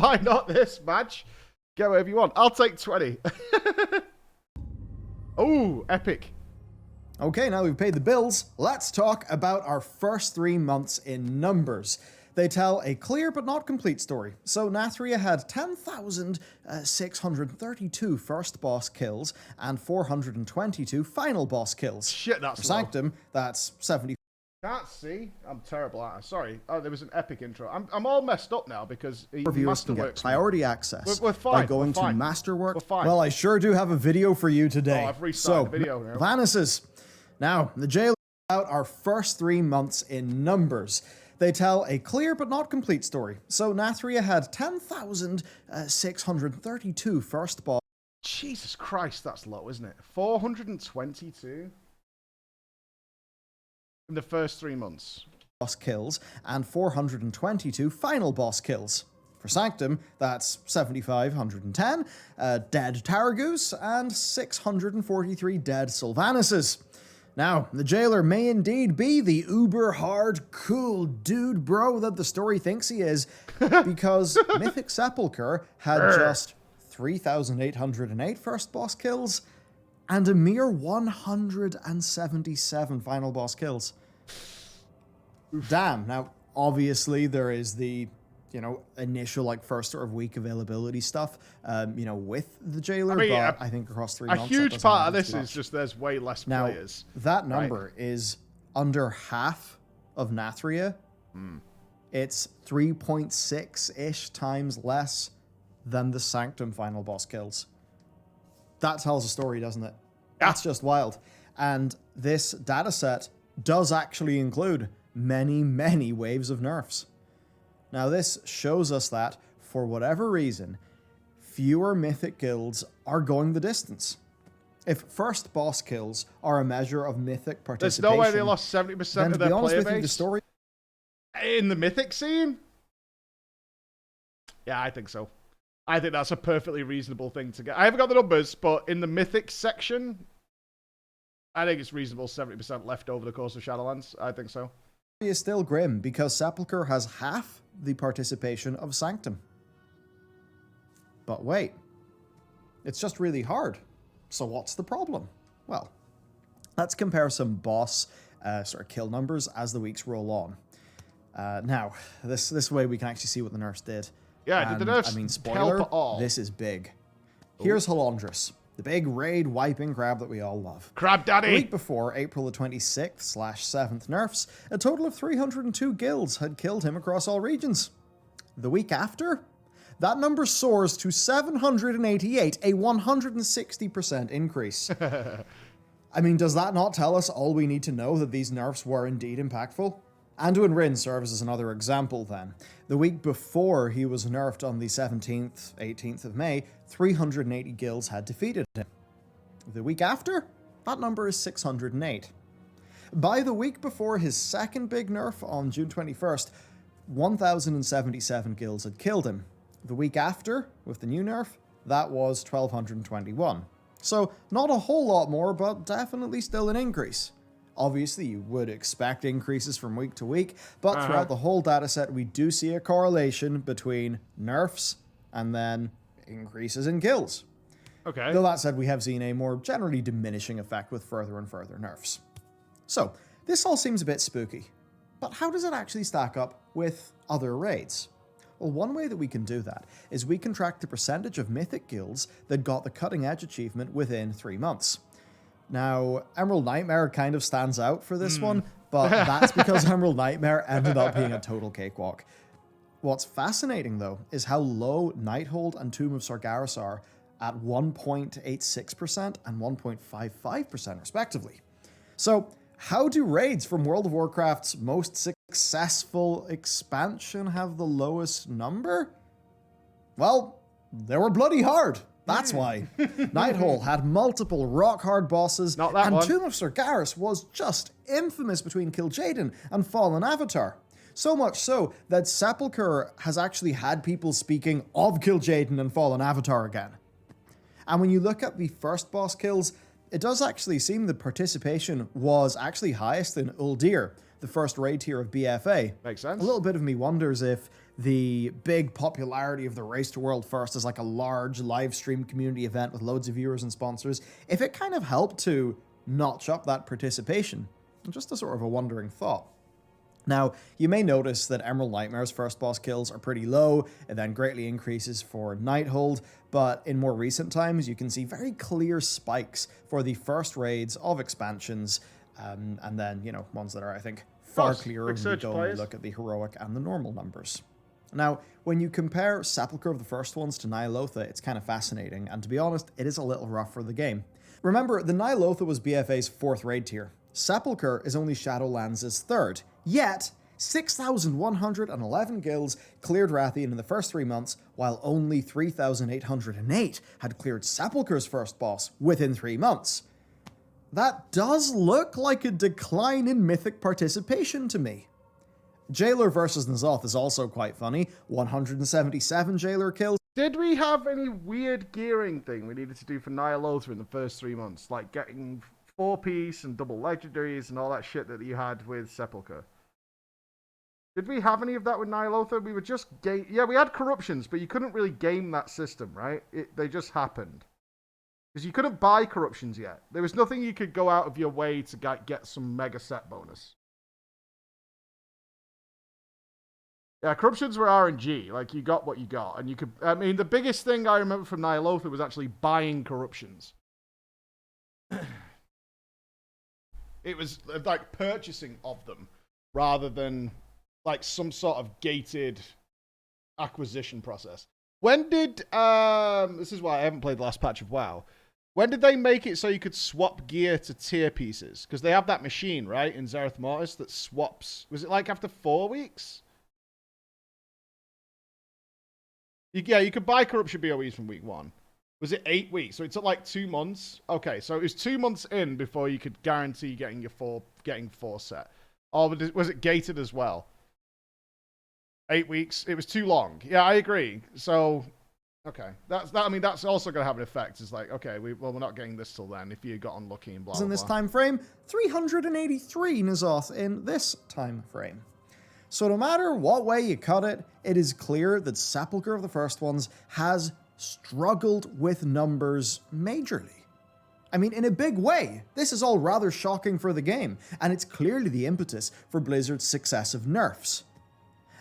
Buy not this match. Get whatever you want. I'll take 20. Oh, epic. Okay, now we've paid the bills, let's talk about our first 3 months in numbers. They tell a clear but not complete story. So Nathria had 10,632 first boss kills and 422 final boss kills. Shit, that's For Sanctum, that's 70. Can't see. I'm terrible at it. Sorry. Oh, there was an epic intro. I'm all messed up now because Viewers can get priority access we're fine. by going We're fine. to Masterwork. We're fine. Well, I sure do have a video for you today. Oh, I've restarted the video now. Vanishes. Now, the jail out our first 3 months in numbers. They tell a clear but not complete story. So Nathria had 10,632 first boss. Jesus Christ, that's low, isn't it? 422 in the first 3 months. Boss kills and 422 final boss kills. For Sanctum, that's 7,510 dead Taragoose and 643 dead Sylvanuses. Now, the jailer may indeed be the uber hard, cool dude bro that the story thinks he is, because Mythic Sepulchre had just 3,808 first boss kills and a mere 177 final boss kills. Damn. Now, obviously, there is the, initial, first sort of week availability stuff, with the jailer, but I think across 3 months... A huge part of this is just there's way less players. Now, that number is under half of Nathria. It's 3.6-ish times less than the Sanctum final boss kills. That tells a story, doesn't it? That's just wild. And this dataset does actually include many, many waves of nerfs. Now, this shows us that, for whatever reason, fewer mythic guilds are going the distance. If first boss kills are a measure of mythic participation... There's no way they lost 70% of their player base the story in the mythic scene? Yeah, I think so. I think that's a perfectly reasonable thing to get. I haven't got the numbers, but in the mythic section, I think it's reasonable 70% left over the course of Shadowlands. I think so. Is still grim because Sepulchre has half the participation of Sanctum. But wait, it's just really hard. So what's the problem? Well, let's compare some boss sort of kill numbers as the weeks roll on. Now, this way we can actually see what the nerfs did. Yeah, did the nerfs spoiler, help at all? This is big. Here's Halondrus, the big raid-wiping crab that we all love. Crab Daddy! The week before, April the 26th/7th nerfs, a total of 302 guilds had killed him across all regions. The week after, that number soars to 788, a 160% increase. I mean, does that not tell us all we need to know that these nerfs were indeed impactful? Anduin Rin serves as another example then. The week before he was nerfed on the 17th, 18th of May, 380 guilds had defeated him. The week after, that number is 608. By the week before his second big nerf on June 21st, 1,077 guilds had killed him. The week after, with the new nerf, that was 1,221. So, not a whole lot more, but definitely still an increase. Obviously, you would expect increases from week to week, but throughout the whole dataset, we do see a correlation between nerfs and then increases in kills. Okay. Though that said, we have seen a more generally diminishing effect with further and further nerfs. So, this all seems a bit spooky, but how does it actually stack up with other raids? Well, one way that we can do that is we can track the percentage of mythic guilds that got the cutting edge achievement within 3 months. Now, Emerald Nightmare kind of stands out for this one, but that's because Emerald Nightmare ended up being a total cakewalk. What's fascinating, though, is how low Nighthold and Tomb of Sargeras are at 1.86% and 1.55% respectively. So, how do raids from World of Warcraft's most successful expansion have the lowest number? Well, they were bloody hard. That's why. Nighthole had multiple rock-hard bosses, and Tomb of Sargeras was just infamous between Kil'jaeden and Fallen Avatar. So much so that Sepulchre has actually had people speaking of Kil'jaeden and Fallen Avatar again. And when you look at the first boss kills, it does actually seem the participation was actually highest in Uldir, the first raid tier of BFA. Makes sense. A little bit of me wonders if the big popularity of the Race to World First as like a large live stream community event with loads of viewers and sponsors, if it kind of helped to notch up that participation. Just a sort of a wondering thought. Now, you may notice that Emerald Nightmare's first boss kills are pretty low, and then greatly increases for Nighthold, but in more recent times, you can see very clear spikes for the first raids of expansions, and then, you know, ones that are, I think, far clearer when you go and look at the heroic and the normal numbers. Now, when you compare Sepulchre of the first ones to Ny'alotha, it's kind of fascinating, and to be honest, it is a little rough for the game. Remember, the Ny'alotha was BFA's 4th raid tier. Sepulchre is only Shadowlands' 3rd, yet 6,111 guilds cleared Rathian in the first 3 months, while only 3,808 had cleared Sepulchre's first boss within 3 months. That does look like a decline in mythic participation to me. Jailer versus N'Zoth is also quite funny, 177 Jailer kills. Did we have any weird gearing thing we needed to do for Ny'alotha in the first 3 months? Like getting 4-piece and double legendaries and all that shit that you had with Sepulchre? Did we have any of that with Ny'alotha? We were just yeah, we had corruptions, but you couldn't really game that system, right? They just happened. Because you couldn't buy corruptions yet. There was nothing you could go out of your way to get some mega set bonus. Yeah, corruptions were RNG. Like, you got what you got. And you could... I mean, the biggest thing I remember from Ny'alotha was actually buying corruptions. It was, like, purchasing of them, rather than, like, some sort of gated acquisition process. When did... this is why I haven't played the last patch of WoW. When did they make it so you could swap gear to tier pieces? Because they have that machine, right, in Zereth Mortis that swaps... Was it, like, after 4 weeks? Yeah, you could buy corruption BOEs from week 1. Was it 8 weeks? So it took like 2 months. Okay, so it was 2 months in before you could guarantee getting your 4 set. Or was it gated as well? 8 weeks. It was too long. Yeah, I agree. So, okay, I mean, that's also going to have an effect. It's like, okay, we're not getting this till then. If you got unlucky and blah blah. In this time frame, 383 N'Zoth in this time frame. So no matter what way you cut it, it is clear that Sepulchre of the first ones has struggled with numbers majorly. I mean, in a big way. This is all rather shocking for the game, and it's clearly the impetus for Blizzard's successive nerfs.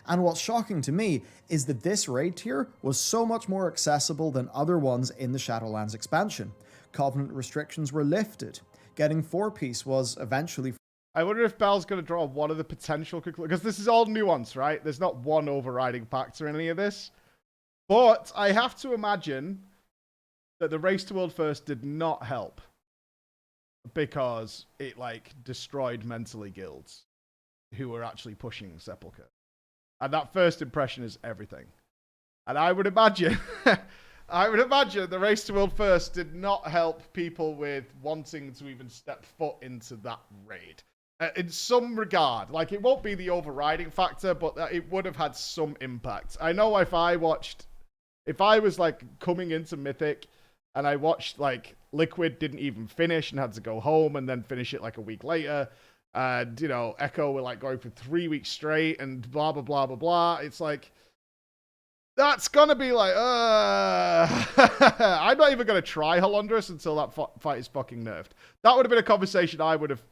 And what's shocking to me is that this raid tier was so much more accessible than other ones in the Shadowlands expansion. Covenant restrictions were lifted. Getting 4-piece was eventually... I wonder if Bell's going to draw one of the potential conclusions, because this is all nuance, right? There's not one overriding factor in any of this. But I have to imagine that the Race to World First did not help, because it, like, destroyed mentally guilds who were actually pushing Sepulchre. And that first impression is everything. And I would imagine... the Race to World First did not help people with wanting to even step foot into that raid. In some regard. Like, it won't be the overriding factor, but it would have had some impact. I know if I was, like, coming into Mythic, and I watched, like, Liquid didn't even finish and had to go home and then finish it, like, a week later, and, you know, Echo were, like, going for 3 weeks straight and blah, blah, blah, blah, blah. It's like... That's gonna be like, I'm not even gonna try Halondrus until that fight is fucking nerfed. That would have been a conversation I would have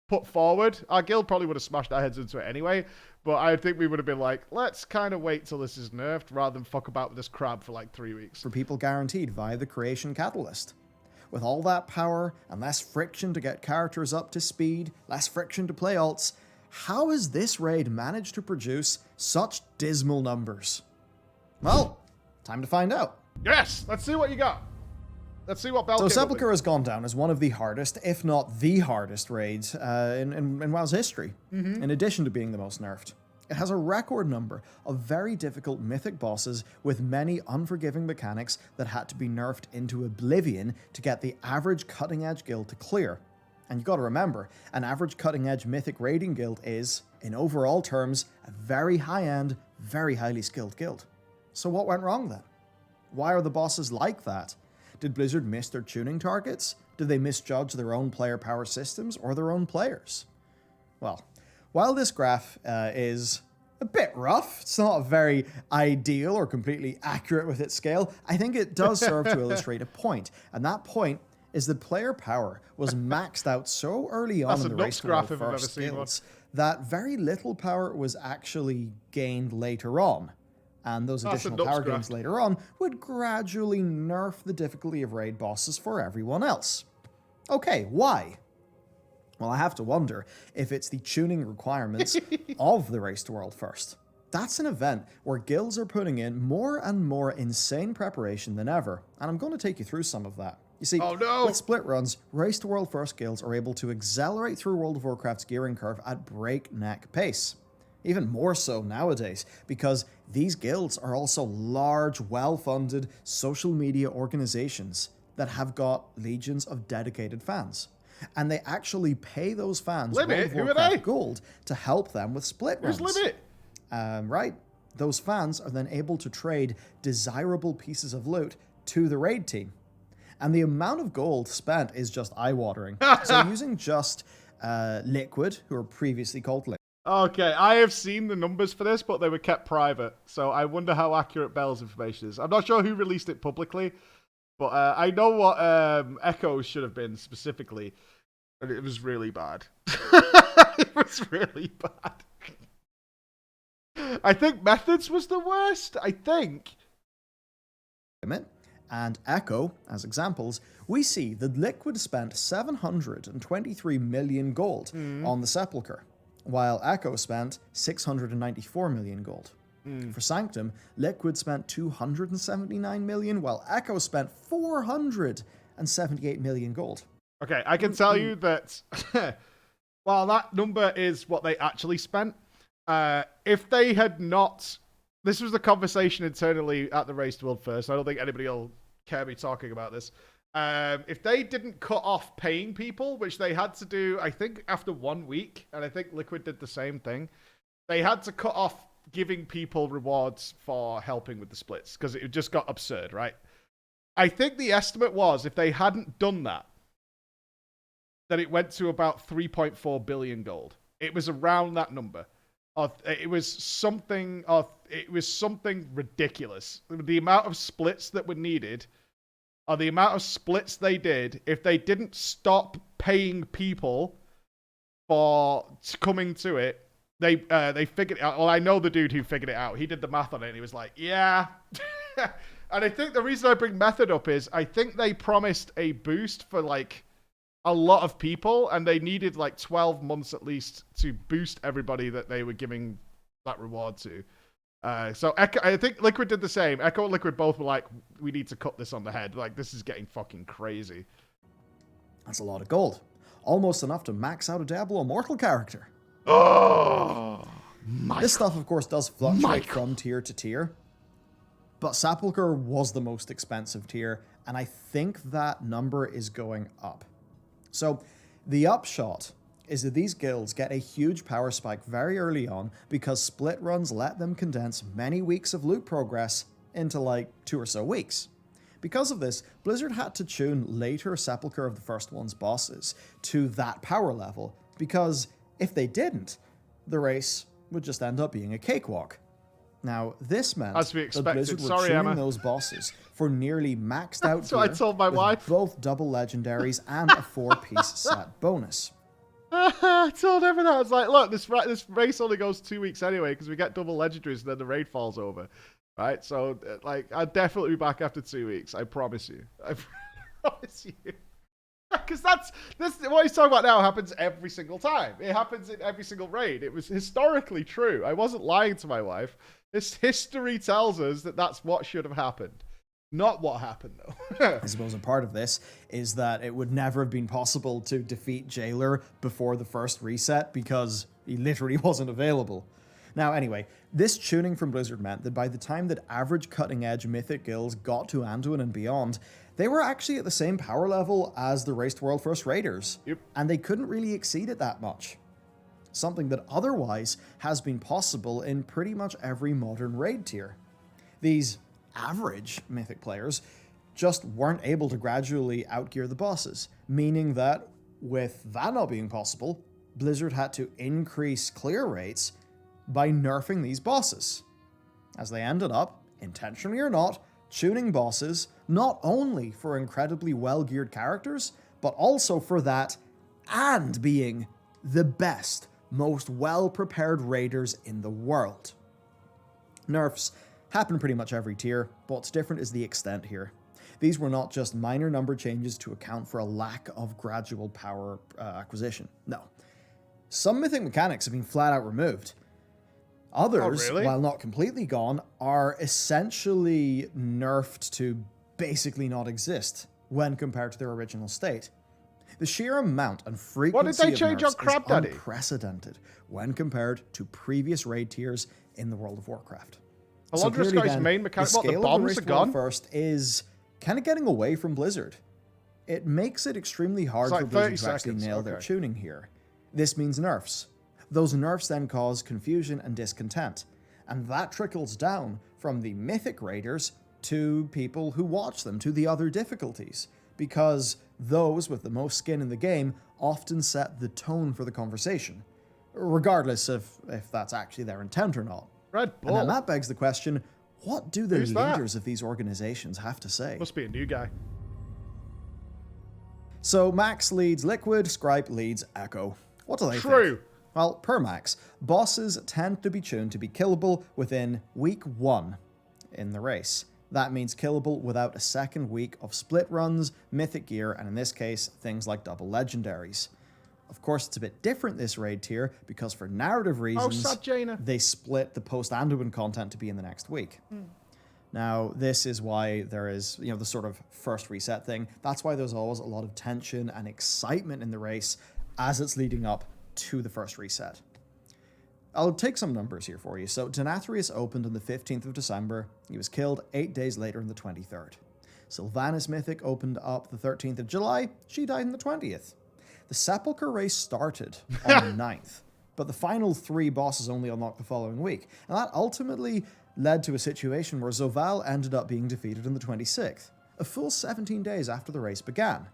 put forward. Our guild probably would have smashed our heads into it anyway, but I think we would have been like, let's kind of wait till this is nerfed rather than fuck about with this crab for like 3 weeks. For people guaranteed via the Creation Catalyst. With all that power and less friction to get characters up to speed, less friction to play alts, how has this raid managed to produce such dismal numbers? Well, time to find out. Yes, let's see what you got. Let's see what Bell. So Sepulchre has gone down as one of the hardest, if not the hardest raids in WoW's history, in addition to being the most nerfed. It has a record number of very difficult mythic bosses with many unforgiving mechanics that had to be nerfed into oblivion to get the average cutting-edge guild to clear. And you gotta remember, an average cutting-edge mythic raiding guild is, in overall terms, a very high-end, very highly skilled guild. So what went wrong then? Why are the bosses like that? Did Blizzard miss their tuning targets? Did they misjudge their own player power systems or their own players? Well, while this graph is a bit rough, it's not very ideal or completely accurate with its scale, I think it does serve to illustrate a point. And that point is that player power was maxed out so early on in the race to world first guilds that very little power was actually gained later on. And those additional power gains later on would gradually nerf the difficulty of raid bosses for everyone else. Okay, why? Well, I have to wonder if it's the tuning requirements of the Race to World First. That's an event where guilds are putting in more and more insane preparation than ever, and I'm going to take you through some of that. You see, with split runs, Race to World First guilds are able to accelerate through World of Warcraft's gearing curve at breakneck pace. Even more so nowadays, because these guilds are also large, well-funded social media organizations that have got legions of dedicated fans. And they actually pay those fans World of Warcraft gold to help them with split runs. Who's Limit? Right. Those fans are then able to trade desirable pieces of loot to the raid team. And the amount of gold spent is just eye-watering. So using just Liquid, who were previously called Liquid. Okay, I have seen the numbers for this, but they were kept private. So I wonder how accurate Bell's information is. I'm not sure who released it publicly. But I know what Echoes should have been specifically, and it was really bad. It was really bad. I think Methods was the worst, I think. And Echo, as examples, we see that Liquid spent 723 million gold on the Sepulchre, while Echo spent 694 million gold. For Sanctum, Liquid spent 279 million, while Echo spent 478 million gold. Okay, I can tell you that while that number is what they actually spent, if they had not... This was the conversation internally at the Race to World First. I don't think anybody will care me talking about this. If they didn't cut off paying people, which they had to do, I think, after 1 week, and I think Liquid did the same thing, they had to cut off giving people rewards for helping with the splits, because it just got absurd, right? I think the estimate was, if they hadn't done that, that it went to about 3.4 billion gold. It was around that number. It was something ridiculous. The amount of splits that were needed, or the amount of splits they did, if they didn't stop paying people for coming to it, they figured it out. Well, I know the dude who figured it out. He did the math on it, and he was like, yeah. And I think the reason I bring Method up is I think they promised a boost for, like, a lot of people, and they needed, like, 12 months at least to boost everybody that they were giving that reward to. So Echo, I think Liquid did the same. Echo and Liquid both were like, we need to cut this on the head. Like, this is getting fucking crazy. That's a lot of gold. Almost enough to max out a Diablo Immortal character. Oh, this stuff, of course, does fluctuate from tier to tier, but Sepulchre was the most expensive tier, and I think that number is going up. So the upshot is that these guilds get a huge power spike very early on because split runs let them condense many weeks of loot progress into like 2 or so weeks. Because of this, Blizzard had to tune later Sepulchre of the First One's bosses to that power level, because if they didn't, the race would just end up being a cakewalk. Now, this meant that Blizzard were tuning those bosses for nearly maxed out gear, I told my wife. Both double legendaries and a 4-piece set bonus. I told everyone that. I was like, look, this race only goes 2 weeks anyway, because we get double legendaries and then the raid falls over. Right? So, like, I'll definitely be back after 2 weeks. I promise you. I promise you. Because this what he's talking about now happens every single time. It happens in every single raid. It was historically true. I wasn't lying to my wife. This history tells us that that's what should have happened. Not what happened, though. I suppose a part of this is that it would never have been possible to defeat Jailer before the first reset because he literally wasn't available. Now, anyway, this tuning from Blizzard meant that by the time that average cutting-edge mythic guilds got to Anduin and beyond, they were actually at the same power level as the Race to World First Raiders. Yep. And they couldn't really exceed it that much. Something that otherwise has been possible in pretty much every modern raid tier. These average mythic players just weren't able to gradually outgear the bosses, meaning that with that not being possible, Blizzard had to increase clear rates by nerfing these bosses, as they ended up, intentionally or not, tuning bosses not only for incredibly well-geared characters, but also for that and being the best, most well-prepared raiders in the world. Nerfs happen pretty much every tier, but what's different is the extent here. These were not just minor number changes to account for a lack of gradual power acquisition. No. Some mythic mechanics have been flat out removed. Others, while not completely gone, are essentially nerfed to basically not exist when compared to their original state. The sheer amount and frequency of nerfs is unprecedented when compared to previous raid tiers in the World of Warcraft. So clearly then, main mechanic, the scale of the race gone first is kind of getting away from Blizzard. It makes it extremely hard for Blizzard to actually nail their tuning here. This means nerfs. Those nerfs then cause confusion and discontent, and that trickles down from the mythic raiders to people who watch them, to the other difficulties, because those with the most skin in the game often set the tone for the conversation, regardless of if that's actually their intent or not. Red Bull. And then that begs the question, what do the leaders of these organizations have to say? Must be a new guy. So Max leads Liquid, Scripe leads Echo. What do they think? Well, per Max, bosses tend to be tuned to be killable within week 1 in the race. That means killable without a second week of split runs, mythic gear, and in this case, things like double legendaries. Of course, it's a bit different this raid tier, because for narrative reasons, they split the post-Anduin content to be in the next week. Now, this is why there is, the sort of first reset thing. That's why there's always a lot of tension and excitement in the race as it's leading up to the first reset. I'll take some numbers here for you. So, Denathrius opened on the 15th of December. He was killed 8 days later on the 23rd. Sylvanas Mythic opened up the 13th of July. She died on the 20th. The Sepulchre race started on the 9th, but the final 3 bosses only unlocked the following week. And that ultimately led to a situation where Zovaal ended up being defeated on the 26th, a full 17 days after the race began.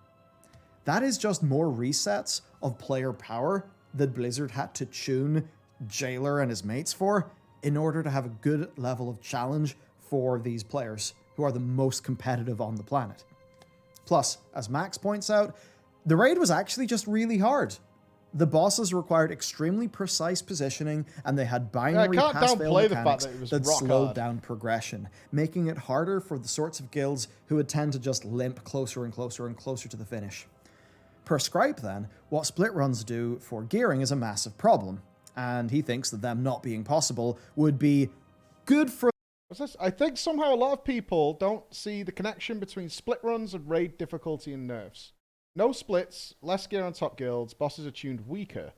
That is just more resets of player power that Blizzard had to tune Jailer and his mates for in order to have a good level of challenge for these players who are the most competitive on the planet. Plus, as Max points out, the raid was actually just really hard. The bosses required extremely precise positioning, and they had binary pass-fail mechanics that slowed down progression, making it harder for the sorts of guilds who would tend to just limp closer and closer and closer to the finish. Per Scripe, then, what split runs do for gearing is a massive problem, and he thinks that them not being possible would be good for... What's this? I think somehow a lot of people don't see the connection between split runs and raid difficulty and nerfs. No splits, less gear on top guilds, bosses are tuned weaker.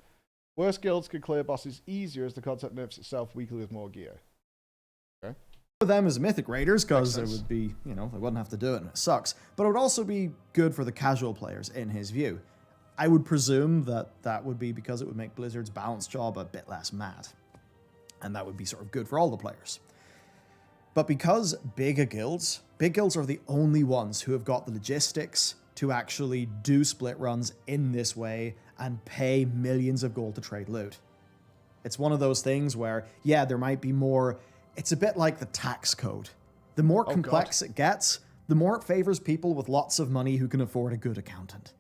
Worse guilds can clear bosses easier as the concept nerfs itself weekly with more gear. Okay. For them as Mythic Raiders, because it would be, they wouldn't have to do it and it sucks. But it would also be good for the casual players, in his view. I would presume that that would be because it would make Blizzard's balance job a bit less mad. And that would be sort of good for all the players. But because big guilds are the only ones who have got the logistics to actually do split runs in this way and pay millions of gold to trade loot. It's one of those things where, yeah, there might be more... It's a bit like the tax code. The more complex it gets, the more it favors people with lots of money who can afford a good accountant.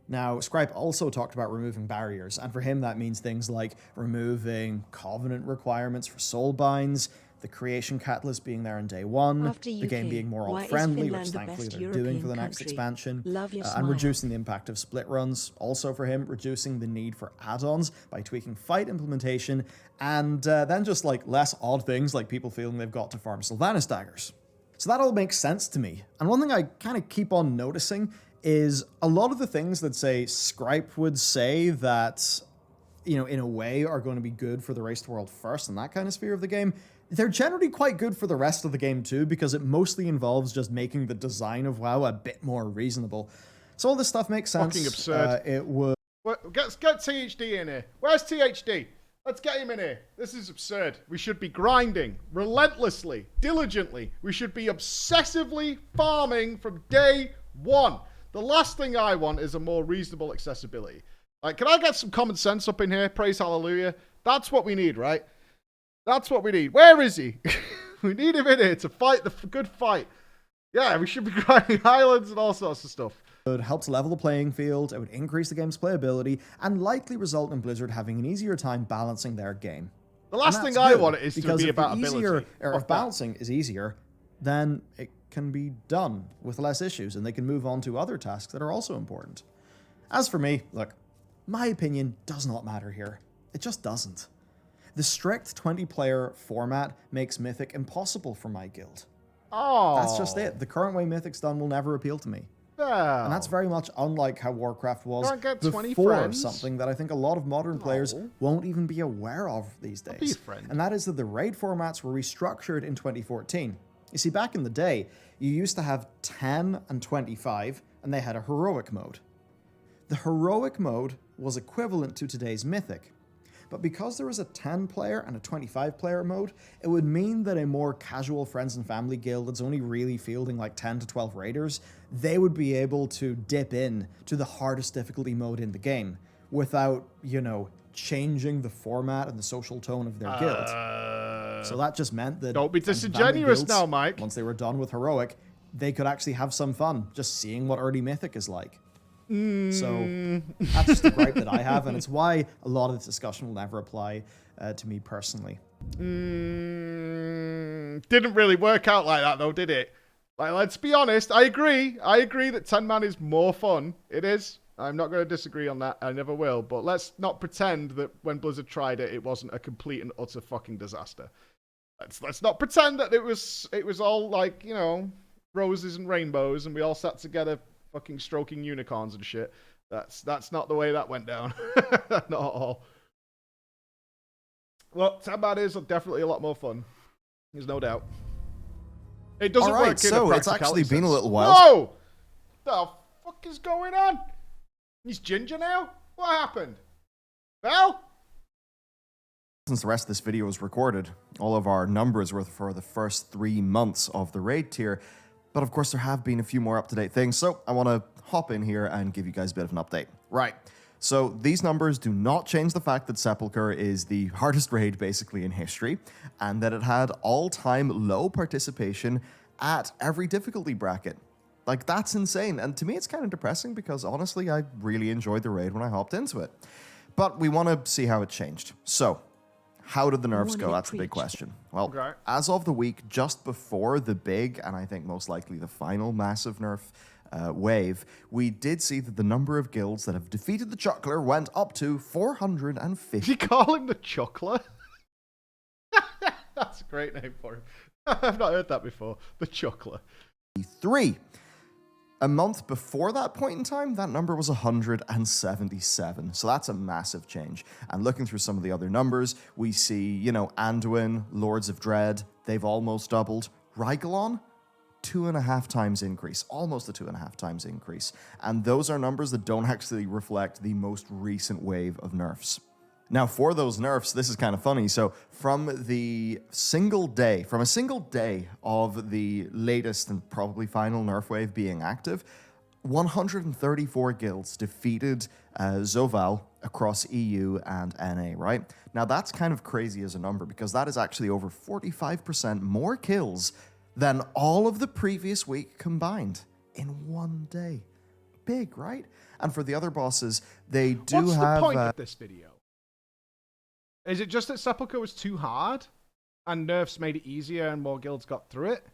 Now, Scripe also talked about removing barriers, and for him that means things like removing covenant requirements for soulbinds, the creation catalyst being there on day 1, the game being more alt-friendly, which thankfully they're doing for the next expansion, and reducing the impact of split runs. Also for him, reducing the need for add-ons by tweaking fight implementation, and then just like less odd things like people feeling they've got to farm Sylvanas daggers. So that all makes sense to me. And one thing I kind of keep on noticing is a lot of the things that, say, Scripe would say that, in a way are going to be good for the Race to World first and that kind of sphere of the game, they're generally quite good for the rest of the game too, because it mostly involves just making the design of WoW a bit more reasonable. So all this stuff makes sense. Fucking absurd. It would... Get THD in here. Where's THD? Let's get him in here. This is absurd. We should be grinding relentlessly, diligently. We should be obsessively farming from day 1. The last thing I want is a more reasonable accessibility. Like, can I get some common sense up in here? Praise hallelujah. That's what we need, right? That's what we need. Where is he? We need him in here to fight the good fight. Yeah, we should be grinding islands and all sorts of stuff. It would help to level the playing field, it would increase the game's playability, and likely result in Blizzard having an easier time balancing their game. The last thing I want is to be about easier, ability. Or if balancing is easier, then it can be done with less issues, and they can move on to other tasks that are also important. As for me, look, my opinion does not matter here. It just doesn't. The strict 20-player format makes Mythic impossible for my guild. Oh. That's just it. The current way Mythic's done will never appeal to me. Yeah. And that's very much unlike how Warcraft was before, friends. something that I think a lot of modern players won't even be aware of these days. And that is that the raid formats were restructured in 2014. You see, back in the day, you used to have 10 and 25, and they had a heroic mode. The heroic mode was equivalent to today's Mythic. But because there was a 10-player and a 25-player mode, it would mean that a more casual friends and family guild that's only really fielding like 10 to 12 raiders, they would be able to dip in to the hardest difficulty mode in the game without, you know, changing the format and the social tone of their guild. So that just meant that... Don't be disingenuous now, Mike. Once they were done with heroic, they could actually have some fun just seeing what early Mythic is like. So that's just the gripe that I have, and it's why a lot of this discussion will never apply to me personally. Didn't really work out like that, though, did it? Like, let's be honest. I agree. I agree that 10-man is more fun. It is. I'm not going to disagree on that. I never will. But let's not pretend that when Blizzard tried it, it wasn't a complete and utter fucking disaster. Let's not pretend that it was all like, you know, roses and rainbows, and we all sat together fucking stroking unicorns and shit. That's not the way that went down. Not at all. Well, 10-man is definitely a lot more fun. There's no doubt. It doesn't work in so a it's actually sense. been a little while. Whoa! The fuck is going on? He's ginger now? What happened? Bell? Since the rest of this video was recorded, all of our numbers were for the first 3 months of the raid tier. But of course, there have been a few more up-to-date things, so I want to hop in here and give you guys a bit of an update. Right, so these numbers do not change the fact that Sepulchre is the hardest raid, basically, in history, and that it had all-time low participation at every difficulty bracket. Like, that's insane, and to me, it's kind of depressing, because honestly, I really enjoyed the raid when I hopped into it. But we want to see how it changed. So, how did the nerfs go? That's the big question. Well, as of the week just before the big, and I think most likely the final massive nerf wave, we did see that the number of guilds that have defeated the Chuckler went up to 450. Did you call him the Chuckler? That's a great name for him. I've not heard that before. The Chuckler. 3. A month before that point in time, that number was 177. So that's a massive change. And looking through some of the other numbers, we see, you know, Anduin, Lords of Dread, they've almost doubled. Rygalon, 2.5 times increase, almost a 2.5 times increase. And those are numbers that don't actually reflect the most recent wave of nerfs. Now, for those nerfs, this is kind of funny. So from a single day of the latest and probably final nerf wave being active, 134 guilds defeated Zovaal across EU and NA, right? Now, that's kind of crazy as a number, because that is actually over 45% more kills than all of the previous week combined in one day. Big, right? And for the other bosses, they do have... What's the point of this video? Is it just that Sepulchre was too hard, and nerfs made it easier and more guilds got through it?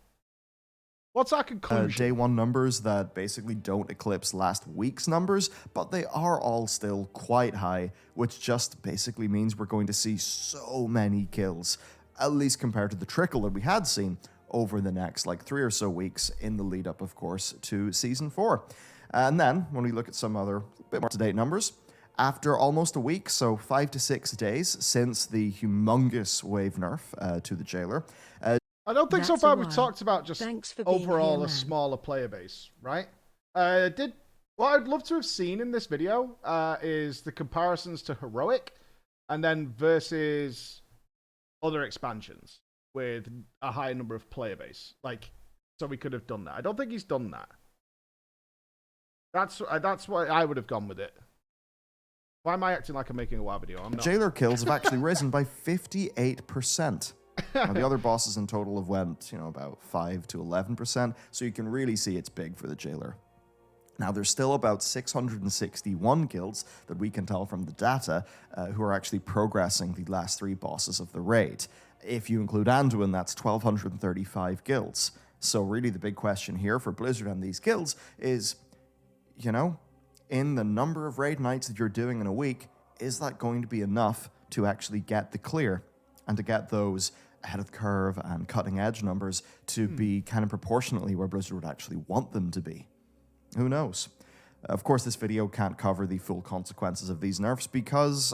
What's our conclusion? Day 1 numbers that basically don't eclipse last week's numbers, but they are all still quite high, which just basically means we're going to see so many kills, at least compared to the trickle that we had seen over the next like 3 or so weeks in the lead up, of course, to Season 4. And then, when we look at some other bit more up-to-date numbers, after almost a week, so 5 to 6 days since the humongous wave nerf to the Jailer. I don't think so far we've talked about just overall here, a smaller player base, right? What I'd love to have seen in this video is the comparisons to Heroic and then versus other expansions with a higher number of player base. Like, so we could have done that. I don't think he's done that. That's why I would have gone with it. Why am I acting like I'm making a WoW video? I'm not. Jailer kills have actually risen by 58%. Now, the other bosses in total have went, about 5 to 11%, so you can really see it's big for the Jailer. Now, there's still about 661 guilds that we can tell from the data who are actually progressing the last 3 bosses of the raid. If you include Anduin, that's 1,235 guilds. So really the big question here for Blizzard and these guilds is, in the number of raid nights that you're doing in a week, is that going to be enough to actually get the clear and to get those ahead of the curve and cutting edge numbers to be kind of proportionately where Blizzard would actually want them to be? Who knows? Of course, this video can't cover the full consequences of these nerfs because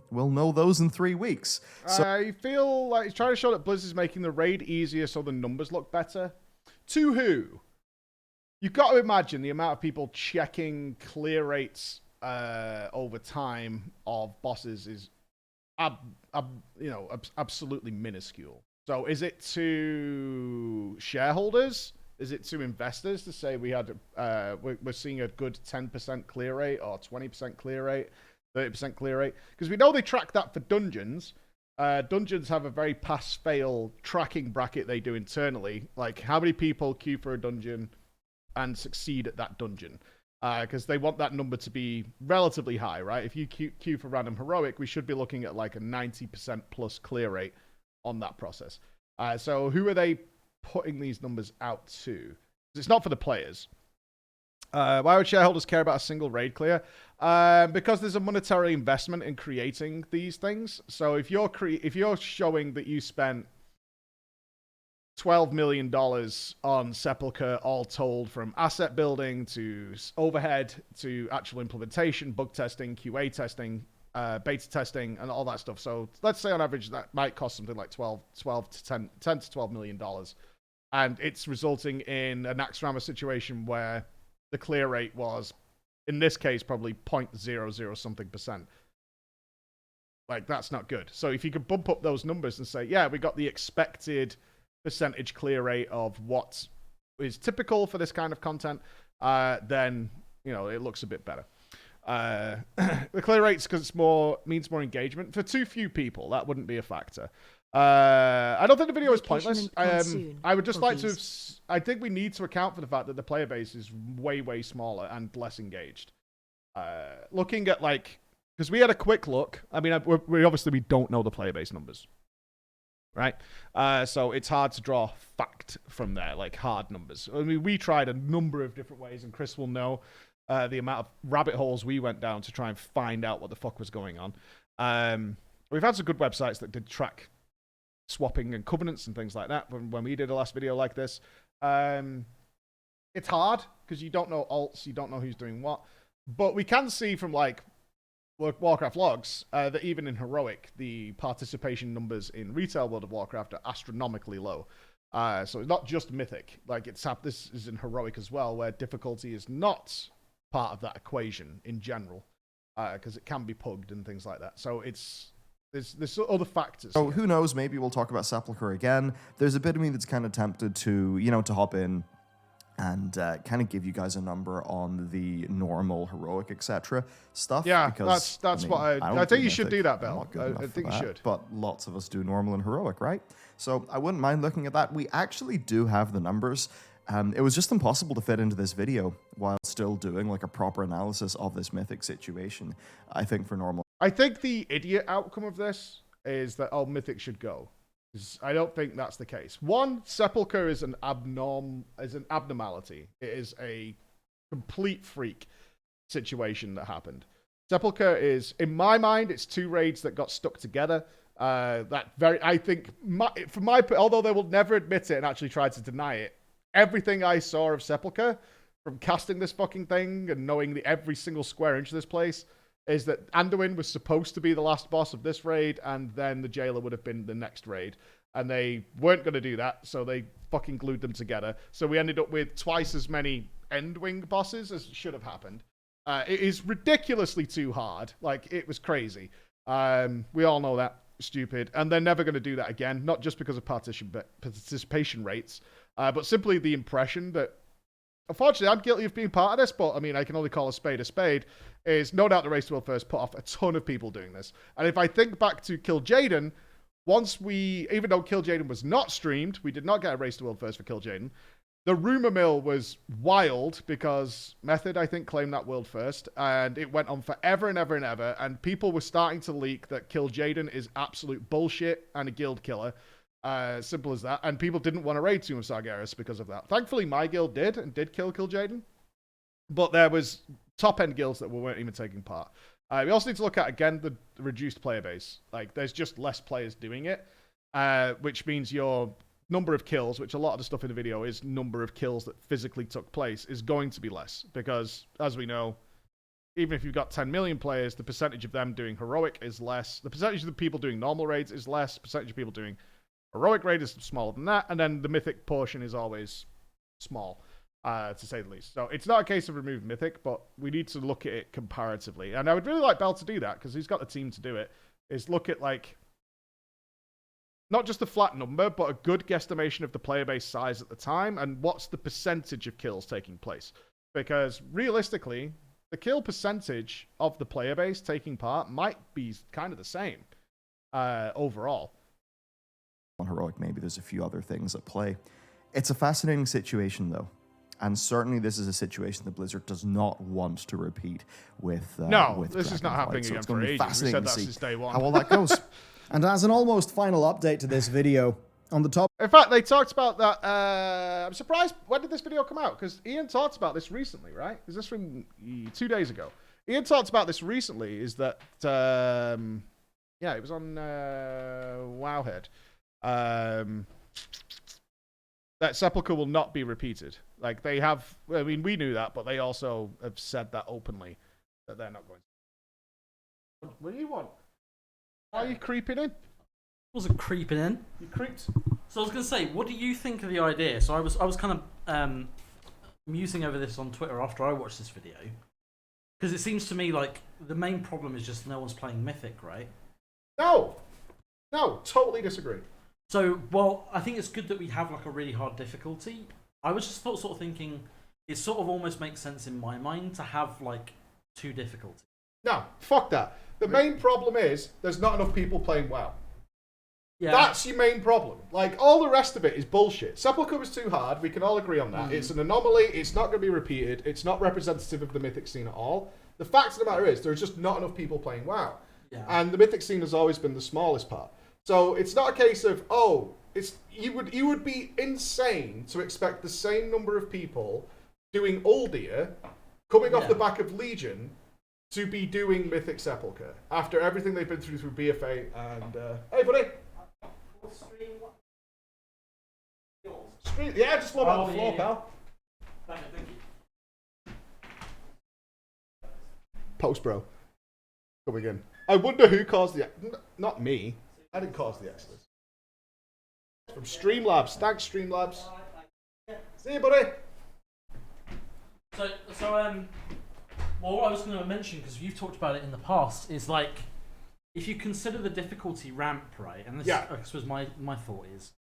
we'll know those in 3 weeks. So I feel like it's trying to show that Blizzard's making the raid easier so the numbers look better. To who? You've got to imagine the amount of people checking clear rates over time of bosses is absolutely minuscule. So is it to shareholders? Is it to investors to say we're seeing a good 10% clear rate or 20% clear rate, 30% clear rate? Because we know they track that for dungeons. Dungeons have a very pass-fail tracking bracket they do internally. Like how many people queue for a dungeon and succeed at that dungeon. Because they want that number to be relatively high, right? If you queue for random heroic, we should be looking at like a 90% plus clear rate on that process. So who are they putting these numbers out to? It's not for the players. Why would shareholders care about a single raid clear? Because there's a monetary investment in creating these things. So if you're showing that you spent $12 million on Sepulchre, all told, from asset building to overhead to actual implementation, bug testing, QA testing, beta testing, and all that stuff. So let's say on average that might cost something like 10 to $12 million. And it's resulting in an Axrama situation where the clear rate was, in this case, probably 0.00 something percent. Like, that's not good. So if you could bump up those numbers and say, yeah, we got the expected percentage clear rate of what is typical for this kind of content, then, it looks a bit better. The clear rates, because it's means more engagement. For too few people, that wouldn't be a factor. I don't think the video is pointless. I would just like to... I think we need to account for the fact that the player base is way, way smaller and less engaged. Looking at, because we had a quick look. I mean, we don't know the player base numbers. Right? So it's hard to draw fact from there, like hard numbers. I mean, we tried a number of different ways, and Chris will know the amount of rabbit holes we went down to try and find out what the fuck was going on. We've had some good websites that did track swapping and covenants and things like that when we did a last video like this. It's hard because you don't know alts, you don't know who's doing what. But we can see from Warcraft logs that even in heroic, the participation numbers in retail World of Warcraft are astronomically low. So it's not just mythic. This is in heroic as well, where difficulty is not part of that equation in general, because it can be pugged and things like that. So there's other factors. So who knows? Maybe we'll talk about Sepulchre again. There's a bit of me that's kind of tempted to to hop in and kind of give you guys a number on the normal heroic etc. stuff. Yeah, because, that's what I think you should do that, Bell. I think you should. But lots of us do normal and heroic, right? So I wouldn't mind looking at that. We actually do have the numbers. It was just impossible to fit into this video while still doing a proper analysis of this mythic situation. I think for normal. I think the idiot outcome of this is that mythic should go. I don't think that's the case. One, Sepulchre is an abnormality. It is a complete freak situation that happened. Sepulchre is, in my mind, it's 2 raids that got stuck together. I think, although they will never admit it and actually try to deny it, everything I saw of Sepulchre, from casting this fucking thing and knowing every single square inch of this place, is that Anduin was supposed to be the last boss of this raid, and then the Jailer would have been the next raid. And they weren't going to do that, so they fucking glued them together. So we ended up with twice as many Endwing bosses as should have happened. It is ridiculously too hard. It was crazy. We all know that. Stupid. And they're never going to do that again, not just because of participation rates, but simply the impression that unfortunately, I'm guilty of being part of this, but I mean, I can only call a spade, is no doubt the Race to World First put off a ton of people doing this. And if I think back to Kill Jaden, even though Kill Jaden was not streamed, we did not get a Race to World First for Kill Jaden. The rumor mill was wild because Method, I think, claimed that world first, and it went on forever and ever and ever, and people were starting to leak that Kill Jaden is absolute bullshit and a guild killer. Simple as that. And people didn't want to raid Tomb of Sargeras because of that. Thankfully, my guild did kill Jaden. But there was top-end guilds that weren't even taking part. We also need to look at, again, the reduced player base. Like, there's just less players doing it, which means your number of kills, which a lot of the stuff in the video is number of kills that physically took place, is going to be less. Because, as we know, even if you've got 10 million players, the percentage of them doing heroic is less. The percentage of the people doing normal raids is less. The percentage of people doing heroic raid is smaller than that. And then the mythic portion is always small, to say the least. So it's not a case of removing mythic, but we need to look at it comparatively. And I would really like Bell to do that, because he's got the team to do it, is look at, like, not just a flat number, but a good guesstimation of the player base size at the time, and what's the percentage of kills taking place. Because realistically, the kill percentage of the player base taking part might be kind of the same overall. On heroic, maybe there's a few other things at play. It's a fascinating situation, though. And certainly this is a situation that Blizzard does not want to repeat with this is not happening again for ages. We said that since day one. How all that goes. And as an almost final update to this video, on the top... In fact, they talked about that... I'm surprised, when did this video come out? Because Ian talked about this recently, right? Is this from 2 days ago? Ian talked about this recently, is that... it was on Wowhead. That Sepulchre will not be repeated. Like, they have... I mean, we knew that, but they also have said that openly, that they're not going to... What do you want? Why are you creeping in? Wasn't creeping in. You creeped. So I was going to say, what do you think of the idea? So I was kind of musing over this on Twitter after I watched this video, because it seems to me like the main problem is just no one's playing Mythic, right? No, totally disagree. So, well, I think it's good that we have like a really hard difficulty. I was just sort of thinking, it sort of almost makes sense in my mind to have like 2 difficulties. No, fuck that. The main problem is there's not enough people playing WoW. Yeah. That's your main problem. Like, all the rest of it is bullshit. Sepulchre was too hard. We can all agree on that. It's an anomaly. It's not going to be repeated. It's not representative of the Mythic scene at all. The fact of the matter is there's just not enough people playing WoW. Yeah. And the Mythic scene has always been the smallest part. So it's not a case of, you would be insane to expect the same number of people doing Uldir, coming off the back of Legion, to be doing Mythic Sepulchre after everything they've been through BFA and... hey, buddy! Stream, yeah, just lob on the floor, pal. Thank you. Post, bro. Coming in. I wonder who caused the... Not me. I didn't cause the Exodus. From Streamlabs. Thanks, Streamlabs. See you, buddy. So well, what I was going to mention, because you've talked about it in the past, is like, if you consider the difficulty ramp, right, and this was my thought is,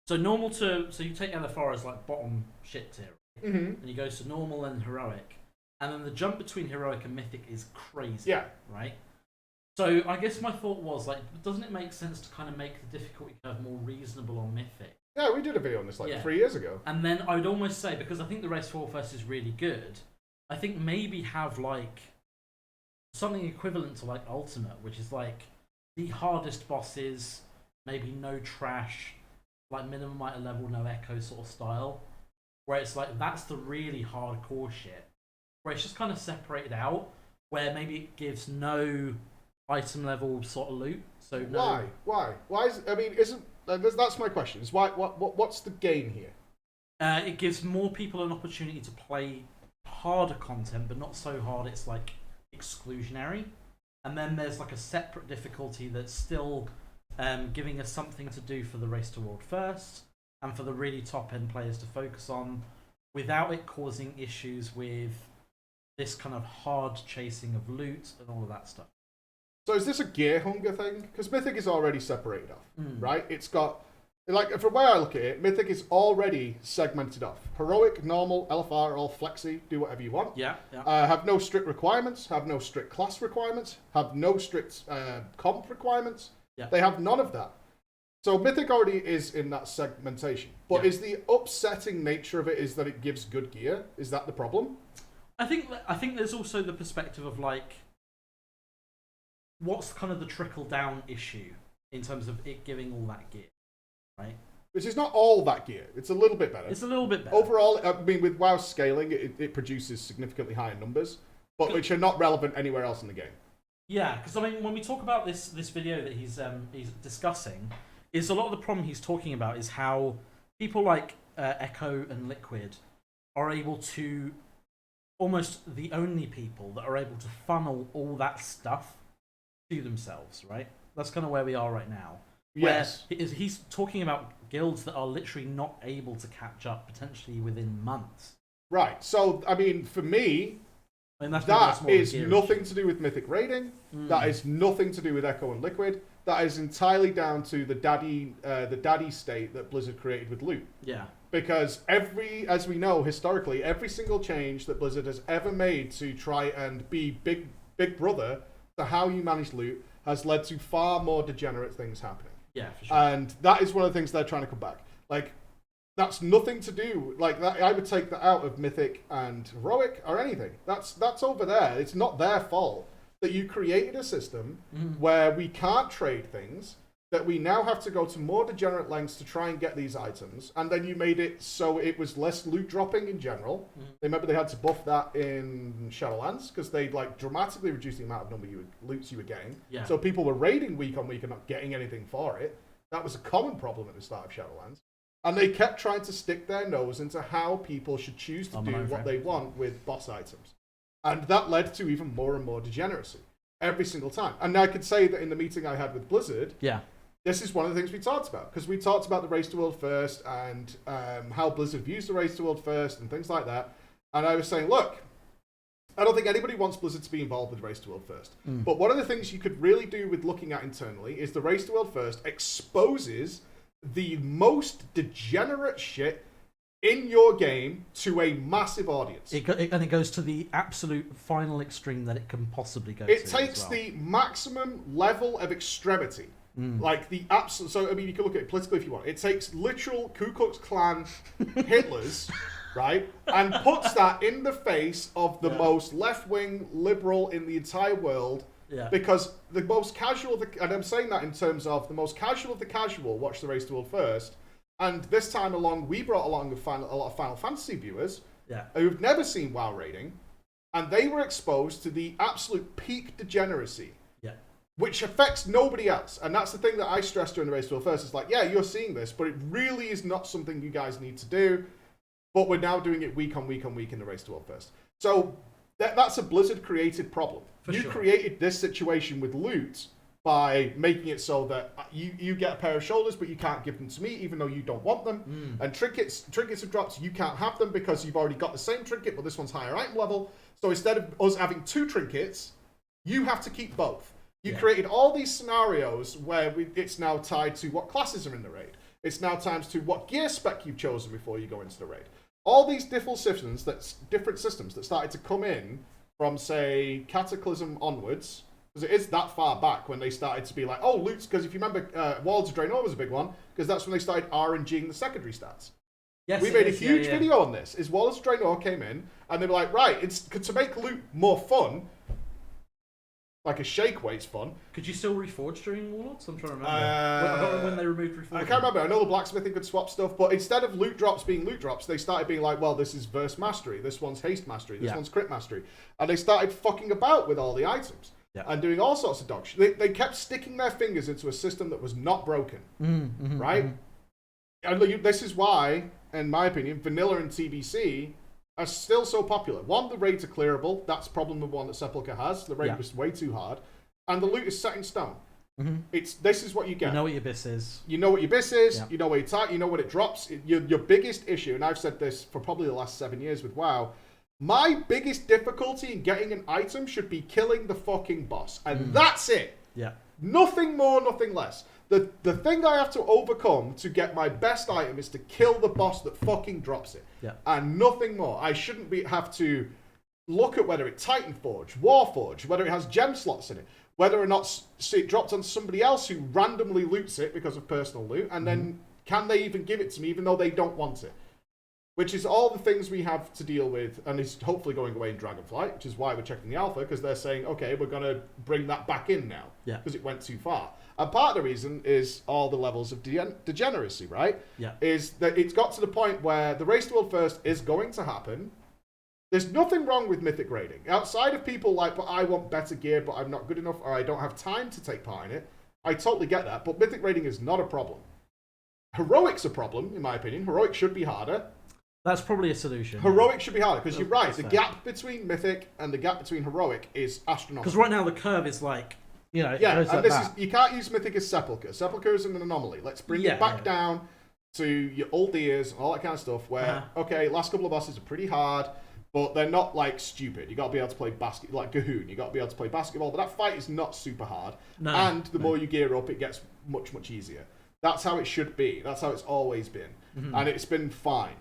so you take LFR as like bottom shit tier, right? And you go to normal and heroic, and then the jump between heroic and mythic is crazy, right? So I guess my thought was, like, doesn't it make sense to kind of make the difficulty curve more reasonable on mythic? Yeah, we did a video on this 3 years ago. And then I would almost say, because I think the Race 4 First is really good, I think maybe have like something equivalent to like Ultimate, which is like the hardest bosses, maybe no trash, like minimum item level, no echo sort of style, where it's like that's the really hardcore shit, where it's just kind of separated out, where maybe it gives no item level sort of loot. So no... Why is, I mean, isn't that's my question, is what's the gain here? It gives more people an opportunity to play harder content, but not so hard it's like exclusionary. And then there's like a separate difficulty that's still giving us something to do for the Race to World First and for the really top end players to focus on, without it causing issues with this kind of hard chasing of loot and all of that stuff. So is this a gear hunger thing? Because Mythic is already separated off, right? It's got like from where I look at it, Mythic is already segmented off. Heroic, normal, LFR, all flexi, do whatever you want. Yeah. Have no strict requirements, have no strict class requirements, have no strict comp requirements. Yeah. They have none of that. So Mythic already is in that segmentation. But is the upsetting nature of it is that it gives good gear? Is that the problem? I think there's also the perspective of like, what's kind of the trickle down issue in terms of it giving all that gear, right? Which is not all that gear. It's a little bit better. It's a little bit better. Overall, I mean, with WoW scaling, it produces significantly higher numbers, but which are not relevant anywhere else in the game. Yeah, because I mean, when we talk about this video that he's discussing, is a lot of the problem he's talking about is how people like Echo and Liquid are able to, almost the only people that are able to funnel all that stuff to themselves, right? That's kind of where we are right now. Yes. Where he's talking about guilds that are literally not able to catch up potentially within months. Right. So, I mean, for me, I mean, that is nothing to do with Mythic raiding. That is nothing to do with Echo and Liquid. That is entirely down to the daddy state that Blizzard created with loot. Yeah. Because as we know historically, every single change that Blizzard has ever made to try and be big brother to how you manage loot has led to far more degenerate things happening. Yeah, for sure. And that is one of the things they're trying to come back. Like, that's nothing to do, like, that. I would take that out of Mythic and Heroic or anything. That's over there. It's not their fault that you created a system where we can't trade things, that we now have to go to more degenerate lengths to try and get these items, and then you made it so it was less loot dropping in general. Remember they had to buff that in Shadowlands because they like dramatically reduced the amount of loots you were getting. Yeah. So people were raiding week on week and not getting anything for it. That was a common problem at the start of Shadowlands. And they kept trying to stick their nose into how people should choose to do what they want with boss items. And that led to even more and more degeneracy every single time. And I could say that in the meeting I had with Blizzard, this is one of the things we talked about, because we talked about the Race to World First and how Blizzard views the Race to World First and things like that. And I was saying, look, I don't think anybody wants Blizzard to be involved with Race to World First. But one of the things you could really do with looking at internally is the Race to World First exposes the most degenerate shit in your game to a massive audience. And it goes to the absolute final extreme that it can possibly go to. It takes the maximum level of extremity. Like the absolute. So, I mean, you can look at it politically if you want. It takes literal Ku Klux Klan Hitlers, right? And puts that in the face of the most left-wing liberal in the entire world. Yeah. Because the most casual, and I'm saying that in terms of the most casual of the casual watch the Race to World First. And this time along, we brought along a lot of Final Fantasy viewers who've never seen WoW raiding, and they were exposed to the absolute peak degeneracy, which affects nobody else. And that's the thing that I stressed during the Race to World First. It's like, yeah, you're seeing this, but it really is not something you guys need to do. But we're now doing it week on week on week in the Race to World First. So that's a Blizzard-created problem. You created this situation with loot by making it so that you get a pair of shoulders, but you can't give them to me, even though you don't want them. And trinkets have dropped. You can't have them because you've already got the same trinket, but this one's higher item level. So instead of us having two trinkets, you have to keep both. You created all these scenarios where it's now tied to what classes are in the raid. It's now tied to what gear spec you've chosen before you go into the raid. All these different systems that started to come in from, say, Cataclysm onwards, because it is that far back when they started to be like, oh, loots, because if you remember, Warlords of Draenor was a big one, because that's when they started RNGing the secondary stats. Yes, we made a huge video on this. Warlords of Draenor came in, and they were like, right, to make loot more fun, like a shake weight's fun. Could you still reforge during Warlords? I'm trying to remember. I don't remember when they removed reforging. I can't remember. I know the blacksmithing could swap stuff, but instead of loot drops being loot drops, they started being like, well, this is verse mastery, this one's haste mastery, this one's crit mastery. And they started fucking about with all the items. And doing all sorts of dog shit. They kept sticking their fingers into a system that was not broken. Right? And this is why, in my opinion, vanilla and TBC are still so popular. One, the raids are clearable. That's problem number one that Sepulchre has. The raid was way too hard. And the loot is set in stone. This is what you get. You know what your abyss is. You know what your abyss is. You know where it's at. You know what it drops. Your biggest issue, and I've said this for probably the last 7 years with WoW, my biggest difficulty in getting an item should be killing the fucking boss. And that's it. Nothing more, nothing less. The thing I have to overcome to get my best item is to kill the boss that fucking drops it. Yeah. And nothing more. I shouldn't have to look at whether it's Titanforge, Warforge, whether it has gem slots in it, whether or not it dropped on somebody else who randomly loots it because of personal loot, and then can they even give it to me even though they don't want it? Which is all the things we have to deal with, and is hopefully going away in Dragonflight, which is why we're checking the alpha, because they're saying, okay, we're going to bring that back in now, because it went too far. And part of the reason is all the levels of degeneracy, right? Yeah. Is that it's got to the point where the race to world first is going to happen. There's nothing wrong with mythic raiding. Outside of people like, but I want better gear, but I'm not good enough, or I don't have time to take part in it. I totally get that, but mythic raiding is not a problem. Heroic's a problem, in my opinion. Heroic should be harder. That's probably a solution. Heroic should be harder, because you're right. The fair. gap between Mythic and the gap between Heroic is astronomical. Because right now the curve is like, you know, it yeah, goes and like this that. is, you can't use Mythic as Sepulchre. Sepulchre is an anomaly. Let's bring it back down to your old ears, all that kind of stuff, where, okay, last couple of bosses are pretty hard, but they're not, like, stupid. You got to be able to play like Gahoon. You got to be able to play basketball, but that fight is not super hard. No, and the more you gear up, it gets much, much easier. That's how it should be. That's how it's always been. And it's been fine.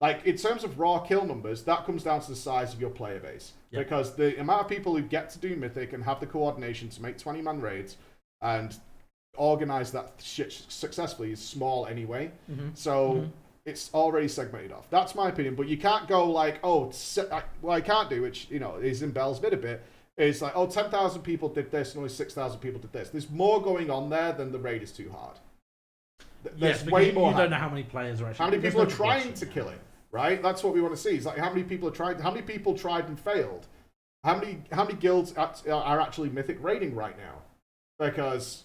Like, in terms of raw kill numbers, that comes down to the size of your player base. Yep. Because the amount of people who get to do Mythic and have the coordination to make 20-man raids and organize that shit successfully is small anyway. So it's already segmented off. That's my opinion. But you can't go like, what I can't do, which, you know, is in Bell's bit a bit, is like, 10,000 people did this and only 6,000 people did this. There's more going on there than the raid is too hard. There's way more. You don't know how many players are actually. How many people are trying to kill it? Right, that's what we want to see. It's like how many people are tried. How many people tried and failed? How many guilds are actually mythic raiding right now? Because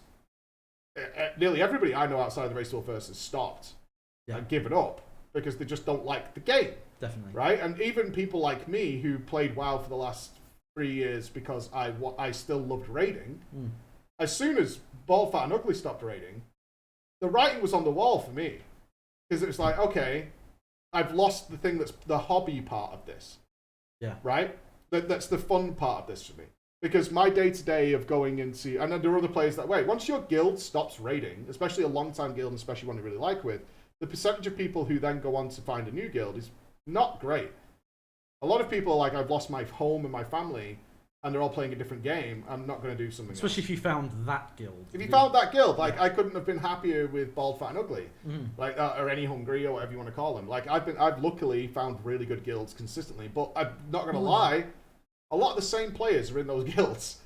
nearly everybody I know outside of the race to first has stopped and given up because they just don't like the game. Definitely. Right, and even people like me who played WoW for the last 3 years because I still loved raiding. As soon as Bald, Fat, and Ugly stopped raiding, the writing was on the wall for me because it was like, okay, I've lost the thing that's the hobby part of this. Yeah. Right? That's the fun part of this for me. Because my day-to-day of going into... And then there are other players that way. Once your guild stops raiding, especially a long-time guild, and especially one you really like with, the percentage of people who then go on to find a new guild is not great. A lot of people are like, I've lost my home and my family, and they're all playing a different game. I'm not going to do something Especially else. if you found that guild. If you found that guild, like, I couldn't have been happier with Bald, Fat, and Ugly, like, or any Hungry, or whatever you want to call them. Like, I've luckily found really good guilds consistently, but I'm not going to lie, a lot of the same players are in those guilds.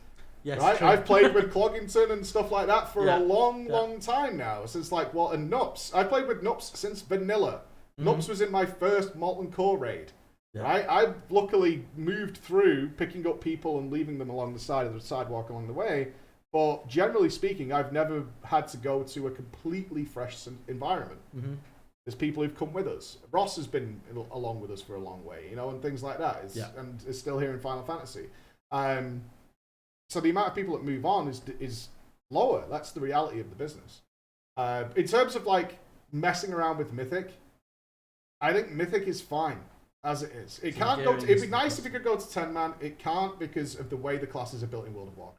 Yes, right? true. I've played with Cloggington and stuff like that for a long time now, since like, and Nupss. I played with Nupss since Vanilla. Nupss was in my first Molten Core raid. Yeah. Right? I've luckily moved through picking up people and leaving them along the side of the sidewalk along the way. But generally speaking, I've never had to go to a completely fresh environment. There's people who've come with us. Ross has been along with us for a long way, you know, and things like that. And is still here in Final Fantasy. So the amount of people that move on is lower. That's the reality of the business. In terms of like messing around with Mythic, I think Mythic is fine as it is. It can't go. It'd be nice if it could go to 10-man. It can't because of the way the classes are built in World of Warcraft.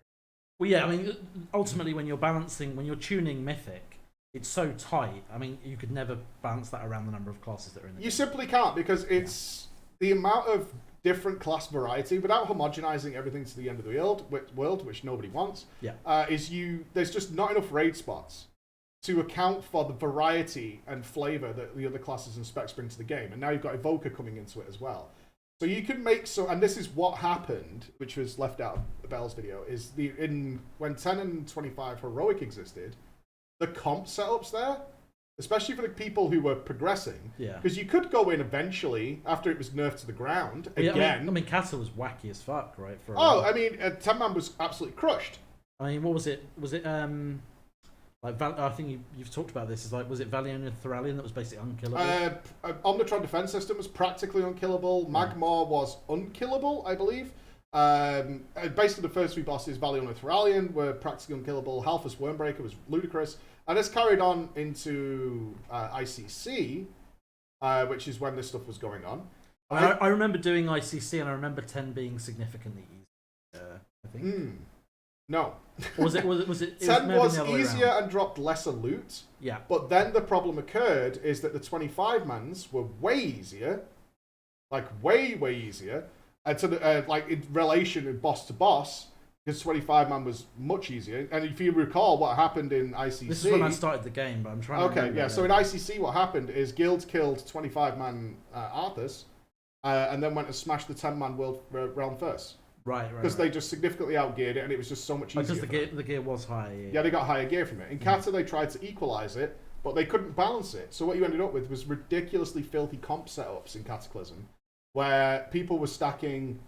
Well, yeah. I mean, ultimately, when you're tuning Mythic, it's so tight. I mean, you could never balance that around the number of classes that are in the game. You simply can't because it's the amount of different class variety without homogenizing everything to the end of the world, which nobody wants. There's just not enough raid spots to account for the variety and flavor that the other classes and specs bring to the game. And now you've got Evoker coming into it as well. So you can make and this is what happened, which was left out of Bell's video, is when 10 and 25 Heroic existed, the comp setups there, especially for the people who were progressing, because you could go in eventually after it was nerfed to the ground again. I mean, Castle was wacky as fuck, right? I mean, 10-man was absolutely crushed. I mean, what was it? Was it like I think you've talked about this? Is like, was it Valiant and Thoralion that was basically unkillable? Omnitron defense system was practically unkillable. Magmar was unkillable, I believe. Basically, the first three bosses, Valiant and Thoralion, were practically unkillable. Halphus Wormbreaker was ludicrous. And this carried on into ICC, which is when this stuff was going on. I remember doing ICC, and I remember 10 being significantly easier, I think. No. Or was it 10 maybe was the other way easier around? and dropped lesser loot. Yeah. But then the problem occurred is that the 25-mans were way easier. Like, way, way easier. And to the, like, in relation in boss to boss, because 25-man was much easier. And if you recall what happened in ICC... This is when I started the game, but I'm trying to remember. Yeah, so in ICC what happened is guilds killed 25-man Arthurs, and then went and smashed the 10-man world realm first. Right. Because they just significantly outgeared it, and it was just so much easier. Because the gear was higher. Yeah, they got higher gear from it. In Kata, they tried to equalize it, but they couldn't balance it. So what you ended up with was ridiculously filthy comp setups in Cataclysm, where people were stacking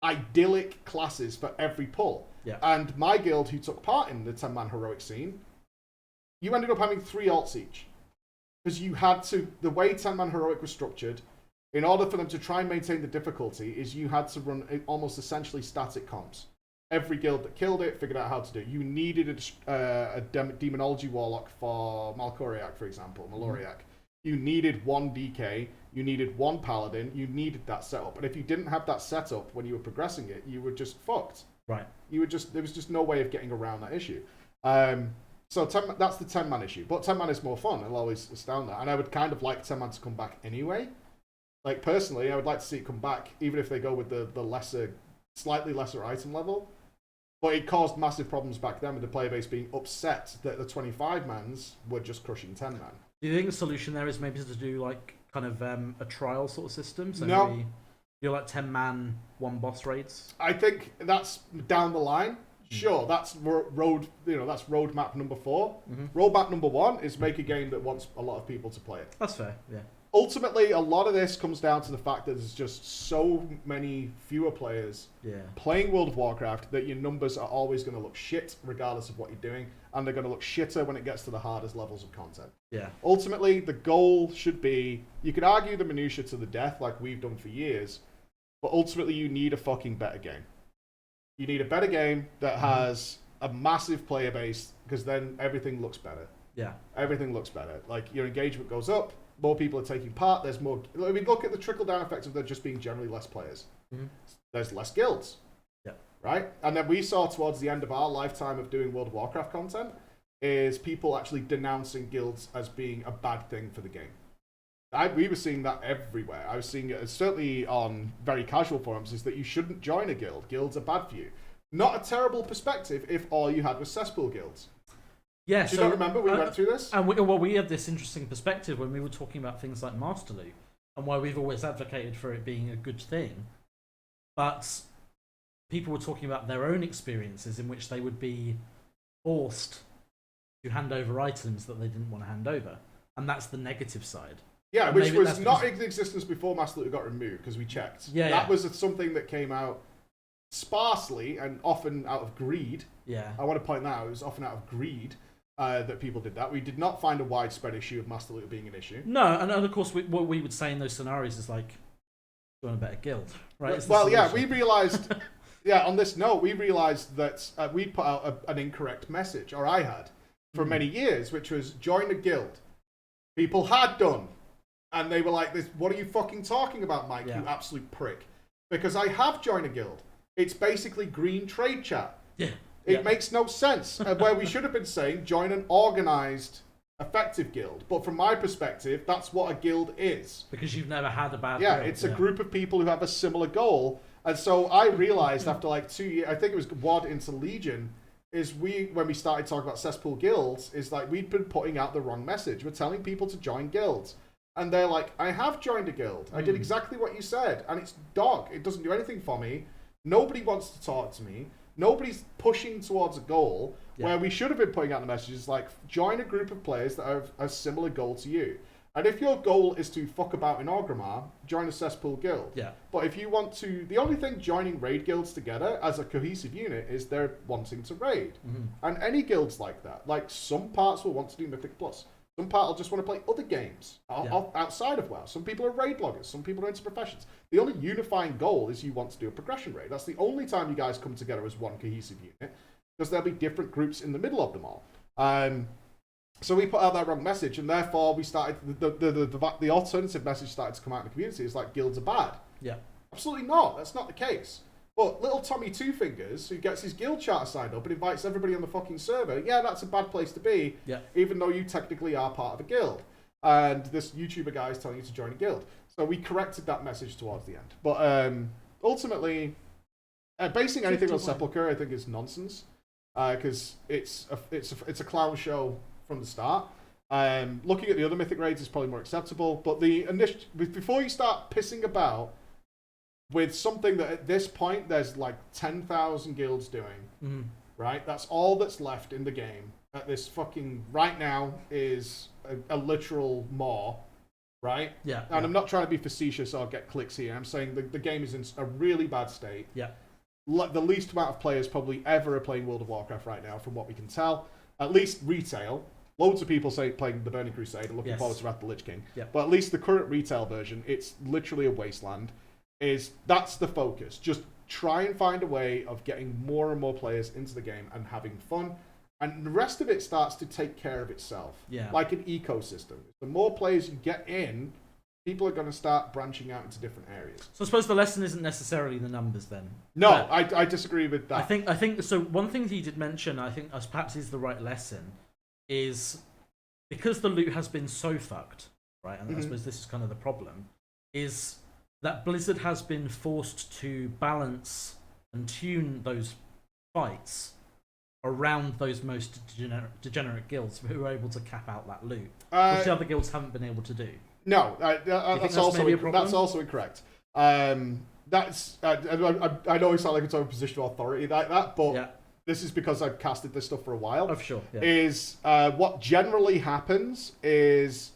idyllic classes for every pull. Yeah. And my guild, who took part in the 10-man heroic scene, you ended up having 3 alts each. Because you had to, the way 10-man heroic was structured, in order for them to try and maintain the difficulty, is you had to run almost essentially static comps. Every guild that killed it figured out how to do it. You needed a demonology warlock for Malkoriak, for example, Maloriak. You needed 1 DK, you needed 1 paladin, you needed that setup. And if you didn't have that setup when you were progressing it, you were just fucked. Right. There was just no way of getting around that issue. So that's the 10-man issue. But 10-man is more fun. I'll always astound that. And I would kind of like 10-man to come back anyway. Like, personally, I would like to see it come back, even if they go with the lesser, slightly lesser item level. But it caused massive problems back then with the player base being upset that the 25-mans were just crushing 10-man. Do you think the solution there is maybe to do, like, kind of a trial sort of system? So No. maybe you're like 10-man, 1 boss raids? I think that's down the line. Sure, that's that's roadmap number 4. Roadmap number 1 is make a game that wants a lot of people to play it. That's fair, yeah. Ultimately, a lot of this comes down to the fact that there's just so many fewer players playing World of Warcraft that your numbers are always going to look shit regardless of what you're doing, and they're going to look shitter when it gets to the hardest levels of content. Yeah. Ultimately, the goal should be, you could argue the minutia to the death like we've done for years, but ultimately you need a fucking better game. You need a better game that has a massive player base, because then everything looks better. Yeah. Everything looks better. Like, your engagement goes up, more people are taking part, there's more... I mean, look at the trickle-down effect of there just being generally less players. There's less guilds. Yeah. Right? And then we saw towards the end of our lifetime of doing World of Warcraft content, is people actually denouncing guilds as being a bad thing for the game. We were seeing that everywhere. I was seeing it, certainly on very casual forums, is that you shouldn't join a guild. Guilds are bad for you. Not a terrible perspective if all you had was cesspool guilds. Yeah, Do you not remember we went through this? And we had this interesting perspective when we were talking about things like Master Loot, and why we've always advocated for it being a good thing. But people were talking about their own experiences in which they would be forced to hand over items that they didn't want to hand over. And that's the negative side. Yeah, And which maybe was that's not because- in existence before Master Loot got removed, because we checked. Yeah, that yeah. was something that came out sparsely and often out of greed. Yeah. I want to point that out, it was often out of greed that people did that. We did not find a widespread issue of Master Loot being an issue. No, and of course, what we would say in those scenarios is like, join a better guild, right? It's the Well, yeah, solution. we realised... Yeah, on this note, we realised that we'd put out an incorrect message, or I had, for many years, which was, join a guild. People had done. And they were like, "This, what are you fucking talking about, Mike, Yeah. you absolute prick?" Because I have joined a guild. It's basically green trade chat. Yeah. It makes no sense. Where we should have been saying, join an organised, effective guild. But from my perspective, that's what a guild is. Because you've never had a bad Yeah, guild, it's a group of people who have a similar goal. And so I realised after like 2 years, I think it was WoD into Legion, is when we started talking about cesspool guilds, is like we'd been putting out the wrong message. We're telling people to join guilds. And they're like, I have joined a guild. I did exactly what you said. And it's dog. It doesn't do anything for me. Nobody wants to talk to me. Nobody's pushing towards a goal where we should have been putting out the messages like, join a group of players that have a similar goal to you. And if your goal is to fuck about in Orgrimmar, join a cesspool guild. Yeah. But if you want to... The only thing joining raid guilds together as a cohesive unit is they're wanting to raid. And any guilds like that. Like, some parts will want to do Mythic Plus. Some part will just want to play other games outside of WoW. Some people are raid bloggers. Some people are into professions. The only unifying goal is you want to do a progression raid. That's the only time you guys come together as one cohesive unit, because there'll be different groups in the middle of them all. So we put out that wrong message, and therefore we started the alternative message started to come out in the community. It's like guilds are bad. Yeah. Absolutely not. That's not the case. But little Tommy Two Fingers, who gets his guild charter signed up and invites everybody on the fucking server, yeah, that's a bad place to be, even though you technically are part of a guild. And this YouTuber guy is telling you to join a guild. So we corrected that message towards the end. But ultimately, basing anything on Sepulchre, I think, is nonsense. Because it's a clown show from the start. Looking at the other Mythic raids is probably more acceptable. But before you start pissing about with something that at this point there's like 10,000 guilds doing, right? That's all that's left in the game at this fucking right now is a literal maw, right? Yeah. And I'm not trying to be facetious or get clicks here. I'm saying the game is in a really bad state. Yeah. The least amount of players probably ever are playing World of Warcraft right now, from what we can tell. At least retail. Loads of people say playing the Burning Crusade and looking forward to Wrath of the Lich King. Yep. But at least the current retail version, it's literally a wasteland. That's the focus. Just try and find a way of getting more and more players into the game and having fun. And the rest of it starts to take care of itself. Yeah. Like an ecosystem. The more players you get in, people are going to start branching out into different areas. So I suppose the lesson isn't necessarily the numbers then. No, I disagree with that. I think so. One thing he did mention, I think, as perhaps is the right lesson, is because the loot has been so fucked, right? And I suppose this is kind of the problem, is that Blizzard has been forced to balance and tune those fights around those most degenerate guilds who are able to cap out that loot, which the other guilds haven't been able to do. No, that's also incorrect. I know I sound like it's over position of authority like that, but this is because I've casted this stuff for a while. Oh, for sure. Yeah. Is what generally happens is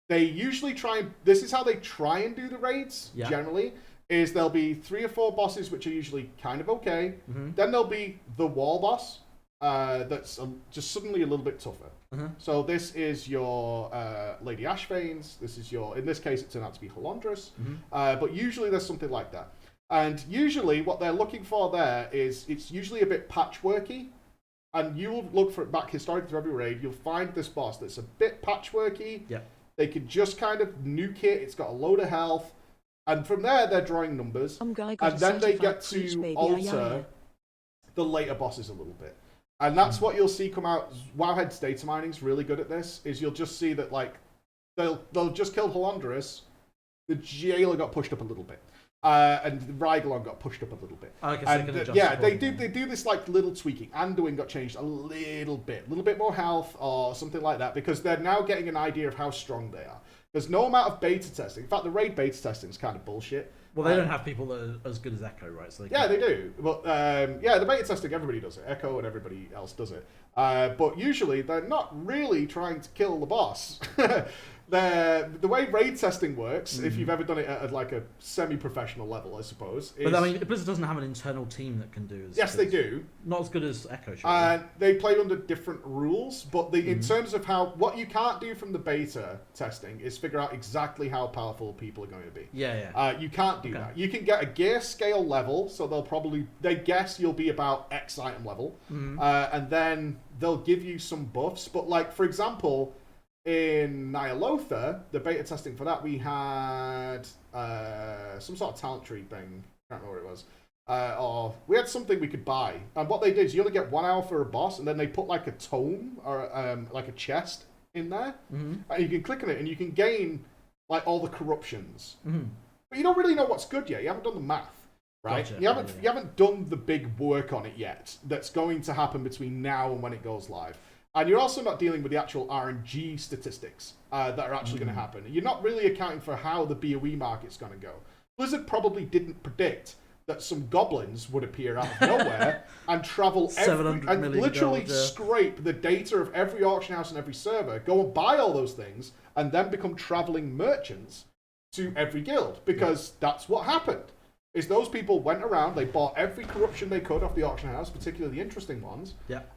they usually this is how they try and do the raids, generally, is there'll be 3 or 4 bosses which are usually kind of okay. Then there'll be the wall boss that's just suddenly a little bit tougher. So this is your Lady Ashvane's. This is in this case, it turned out to be Halondrus. But usually there's something like that. And usually what they're looking for there is, it's usually a bit patchworky. And you'll look for it back historically through every raid. You'll find this boss that's a bit patchworky. Yeah. They can just kind of nuke it. It's got a load of health. And from there, they're drawing numbers. And then they get to alter the later bosses a little bit. And that's what you'll see come out. Wowhead's data mining's really good at this, is you'll just see that, like, they'll just kill Halondrus, the Jailer got pushed up a little bit. And Rygelon got pushed up a little bit. Okay, and they do this like little tweaking. Anduin got changed a little bit more health or something like that, because they're now getting an idea of how strong they are. There's no amount of beta testing. In fact, the raid beta testing is kind of bullshit. Well, they don't have people that are as good as Echo, right? So they do. But the beta testing, everybody does it. Echo and everybody else does it. But usually, they're not really trying to kill the boss. The way raid testing works, if you've ever done it at like a semi-professional level, I suppose. But I mean, Blizzard doesn't have an internal team that can do as. Yes, they do. Not as good as Echo. Surely. They play under different rules, but in terms of what you can't do from the beta testing is figure out exactly how powerful people are going to be. You can't do that. You can get a gear scale level, so they guess you'll be about X item level, and then they'll give you some buffs. But like, for example, in Nyalotha, the beta testing for that, we had some sort of talent tree thing. I can't remember what it was. Or we had something we could buy. And what they did is you only get 1 hour for a boss, and then they put like a tome or like a chest in there. And you can click on it, and you can gain like all the corruptions. But you don't really know what's good yet. You haven't done the math, right? Gotcha. You haven't done the big work on it yet. That's going to happen between now and when it goes live. And you're also not dealing with the actual RNG statistics that are actually going to happen. You're not really accounting for how the BOE market's going to go. Blizzard probably didn't predict that some goblins would appear out of nowhere and travel and literally scrape the data of every auction house and every server, go and buy all those things, and then become traveling merchants to every guild. Because that's what happened. Is those people went around, they bought every corruption they could off the auction house, particularly the interesting ones,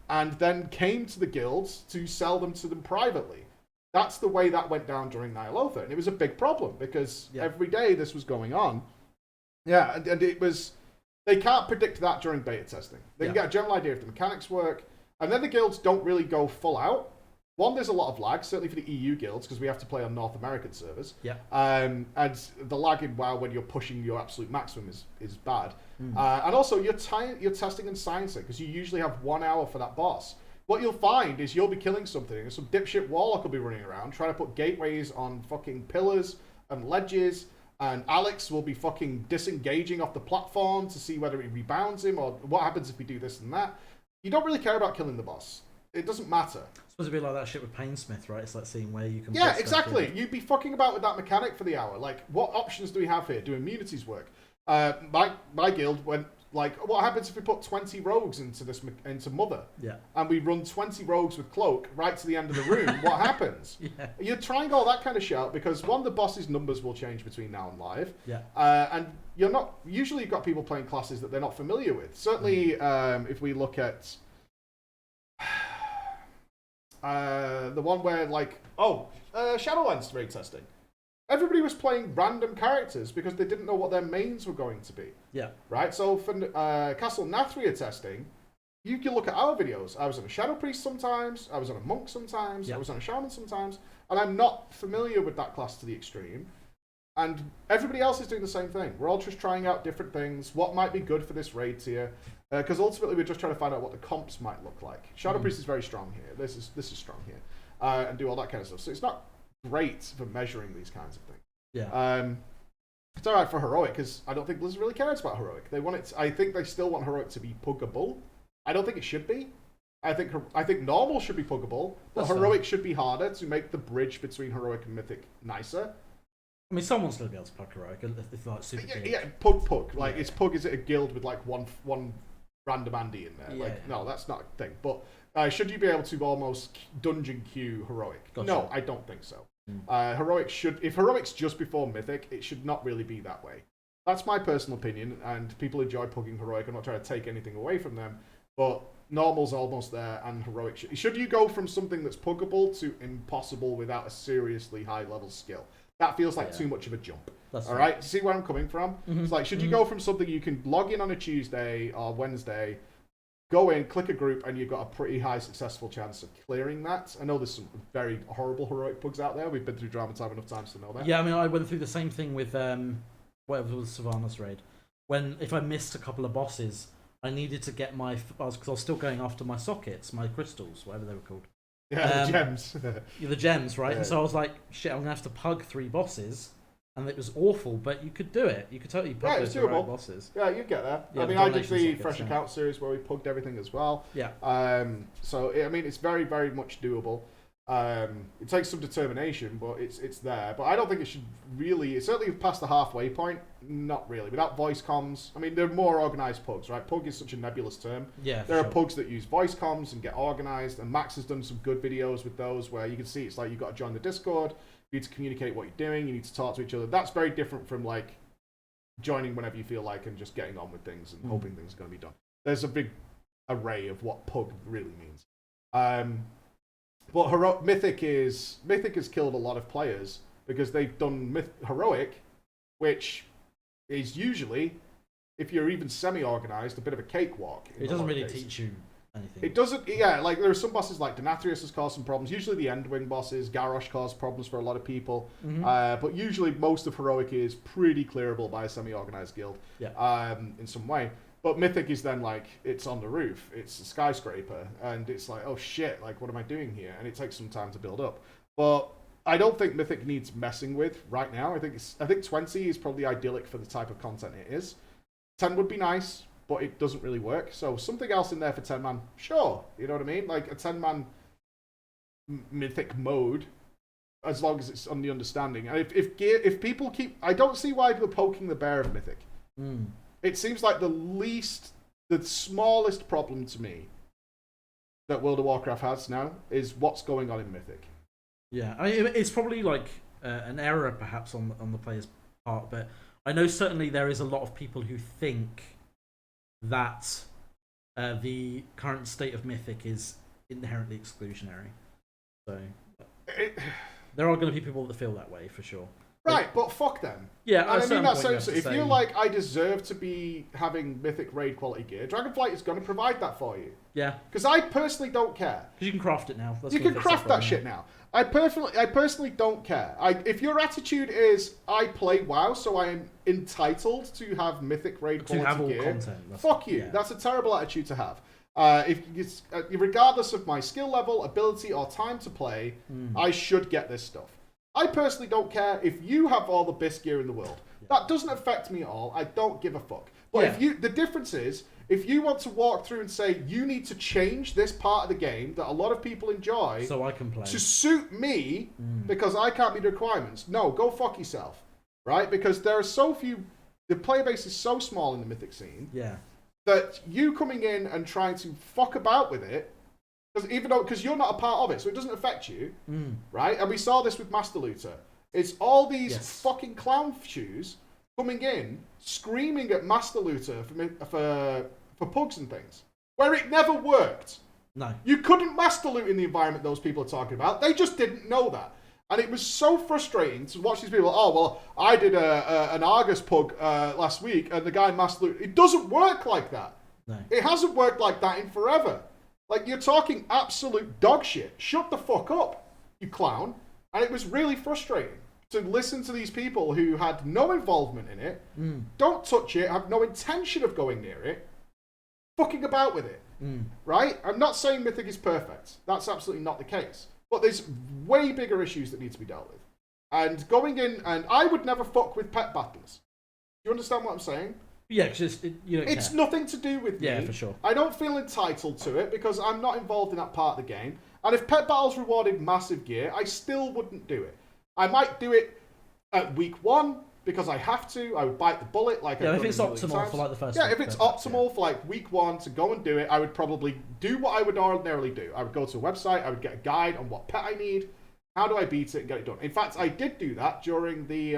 and then came to the guilds to sell them to them privately. That's the way that went down during Nyalotha, and it was a big problem, because every day this was going on. And it was... They can't predict that during beta testing. They can get a general idea if the mechanics work, and then the guilds don't really go full out. one, there's a lot of lag, certainly for the EU guilds, because we have to play on North American servers. Yeah. And the lag in WoW when you're pushing your absolute maximum is bad. And also, you're testing and sciencing, because you usually have 1 hour for that boss. What you'll find is you'll be killing something, and some dipshit warlock will be running around trying to put gateways on fucking pillars and ledges, and Alex will be fucking disengaging off the platform to see whether it rebounds him, or what happens if we do this and that. You don't really care about killing the boss. It doesn't matter. It's supposed to be like that shit with Painsmith, right? It's like seeing where you can... Yeah, put exactly. stuff in. You'd be fucking about with that mechanic for the hour. Like, what options do we have here? Do immunities work? My guild went... Like, what happens if we put 20 rogues into Mother? Yeah. And we run 20 rogues with Cloak right to the end of the room? What happens? Yeah. You're trying all that kind of shit out because, one, the boss's numbers will change between now and live. Yeah. And you're not... Usually you've got people playing classes that they're not familiar with. Certainly, if we look at... the one where, like... Shadowlands raid testing. Everybody was playing random characters because they didn't know what their mains were going to be. Yeah. Right? So for Castle Nathria testing, you can look at our videos. I was on a Shadow Priest sometimes, I was on a Monk sometimes, I was on a Shaman sometimes, and I'm not familiar with that class to the extreme. And everybody else is doing the same thing. We're all just trying out different things, what might be good for this raid tier, because ultimately we're just trying to find out what the comps might look like. Shadow Priest is very strong here, this is strong here, and do all that kind of stuff. So it's not great for measuring these kinds of things. Yeah. It's alright for Heroic, because I don't think Blizzard really cares about Heroic. They want it. I think they still want Heroic to be puggable. I don't think it should be. I think normal should be puggable, but That's Heroic fair. should be harder to make the bridge between Heroic and Mythic nicer. I mean, someone's going to be able to pug Heroic if they're like super big. Yeah, pug. Like, Yeah. it's pug, is it a guild with like one random Andy in there? Yeah. Like, no, that's not a thing. But should you be able to almost dungeon queue Heroic? Gotcha. No, I don't think so. Heroic should, if Heroic's just before Mythic, it should not really be that way. That's my personal opinion, and people enjoy pugging Heroic. I'm not trying to take anything away from them, but Normal's almost there, and Heroic should you go from something that's puggable to impossible without a seriously high level skill? That feels like too much of a jump. That's all right? See where I'm coming from? Mm-hmm. It's like, should you go from something you can log in on a Tuesday or Wednesday, go in, click a group, and you've got a pretty high successful chance of clearing that? I know there's some very horrible Heroic pugs out there. We've been through Drama Time enough times to know that. Yeah, I mean, I went through the same thing with whatever was Sylvanas raid. When if I missed a couple of bosses, I needed to get my because I was still going after my sockets, my crystals, whatever they were called. Yeah, the gems. Yeah, the gems, right? Yeah. And so I was like, shit, I'm gonna have to pug 3 bosses, and it was awful, but you could do it. You could totally pug those Heroic bosses. Yeah, you get there. Yeah, I mean, the I did domination the sockets, Fresh yeah. Account series where we pugged everything as well. Yeah. So I mean, it's very, very much doable. It takes some determination, but it's there. But I don't think it should really. It's certainly past the halfway point. Not really. Without voice comms, I mean, they're more organized pugs, right? Pug is such a nebulous term. Yeah. There are pugs that use voice comms and get organized, and Max has done some good videos with those where you can see it's like you've got to join the Discord, you need to communicate what you're doing, you need to talk to each other. That's very different from like joining whenever you feel like and just getting on with things and hoping things are going to be done. There's a big array of what pug really means. But Mythic has killed a lot of players because they've done Heroic, which is usually, if you're even semi-organized, a bit of a cakewalk. It doesn't really teach you anything. It doesn't, yeah, like there are some bosses like Denathrius has caused some problems. Usually the Endwing bosses, Garrosh caused problems for a lot of people. But usually most of Heroic is pretty clearable by a semi-organized guild in some way. But Mythic is then like, it's on the roof, it's a skyscraper, and it's like, oh shit, like what am I doing here? And it takes some time to build up. But I don't think Mythic needs messing with right now. I think 20 is probably idyllic for the type of content it is. 10 would be nice, but it doesn't really work. So something else in there for 10 man, sure. You know what I mean? Like a 10 man Mythic mode, as long as it's on the understanding. And if people keep, I don't see why people are poking the bear of Mythic. It seems like the smallest problem to me that World of Warcraft has now is what's going on in Mythic. Yeah, I mean, it's probably like an error perhaps on the player's part, but I know certainly there is a lot of people who think that the current state of Mythic is inherently exclusionary. So there are going to be people that feel that way for sure. Right, but fuck them. Yeah, and I mean that seriously. If you're like, I deserve to be having mythic raid quality gear, Dragonflight is going to provide that for you. Yeah. Because I personally don't care. Because you can craft it now. You can craft that shit now. I personally don't care. If your attitude is I play WoW, so I am entitled to have mythic raid quality gear, content. Fuck you. Yeah. That's a terrible attitude to have. Regardless of my skill level, ability, or time to play, I should get this stuff. I personally don't care if you have all the best gear in the world. Yeah. That doesn't affect me at all. I don't give a fuck. But the difference is, if you want to walk through and say you need to change this part of the game that a lot of people enjoy, so I can play to suit me because I can't meet the requirements, no, go fuck yourself, right? Because there are so few. The player base is so small in the mythic scene. Yeah. That you coming in and trying to fuck about with it. Because you're not a part of it, so it doesn't affect you, right? And we saw this with Master Looter. It's all these fucking clown shoes coming in, screaming at Master Looter for pugs and things, where it never worked. No. You couldn't Master Loot in the environment those people are talking about. They just didn't know that. And it was so frustrating to watch these people, oh, well, I did an Argus pug last week, and the guy Master Loot. It doesn't work like that. No. It hasn't worked like that in forever. Like, you're talking absolute dog shit. Shut the fuck up, you clown. And it was really frustrating to listen to these people who had no involvement in it, don't touch it, have no intention of going near it, fucking about with it, right? I'm not saying Mythic is perfect. That's absolutely not the case. But there's way bigger issues that need to be dealt with. And going in, and I would never fuck with pet battles. Do you understand what I'm saying? Yeah, because it's nothing to do with me. Yeah, for sure. I don't feel entitled to it because I'm not involved in that part of the game. And if pet battles rewarded massive gear, I still wouldn't do it. I might do it at week 1 because I have to. I would bite the bullet like I've done if it's optimal for like the first. Yeah, if it's optimal for like week 1 to go and do it, I would probably do what I would ordinarily do. I would go to a website. I would get a guide on what pet I need. How do I beat it and get it done? In fact, I did do that during the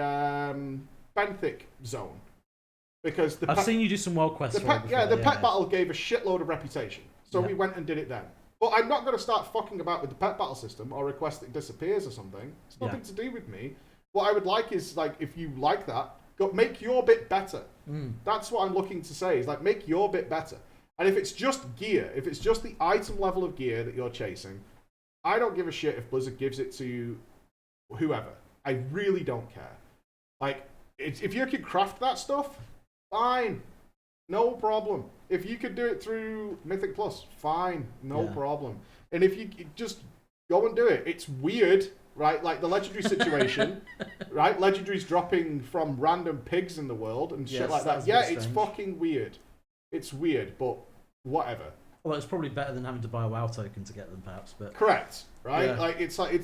Benthic zone. Because I've seen you do some world quests. The pet battle gave a shitload of reputation, so we went and did it then. But I'm not going to start fucking about with the pet battle system or request that it disappears or something. It's nothing to do with me. What I would like is, like, if you like that, go make your bit better. That's what I'm looking to say, is like, make your bit better. And if it's just gear, if it's just the item level of gear that you're chasing, I don't give a shit if Blizzard gives it to whoever. I really don't care. Like, if you could craft that stuff, fine. No problem. If you could do it through Mythic Plus, fine. No problem. And if you just go and do it, it's weird, right? Like the Legendary situation, right? Legendary's dropping from random pigs in the world and shit like that. Yeah, it's fucking weird. It's weird, but whatever. Well, it's probably better than having to buy a WoW token to get them, perhaps. But correct, right? Yeah. Like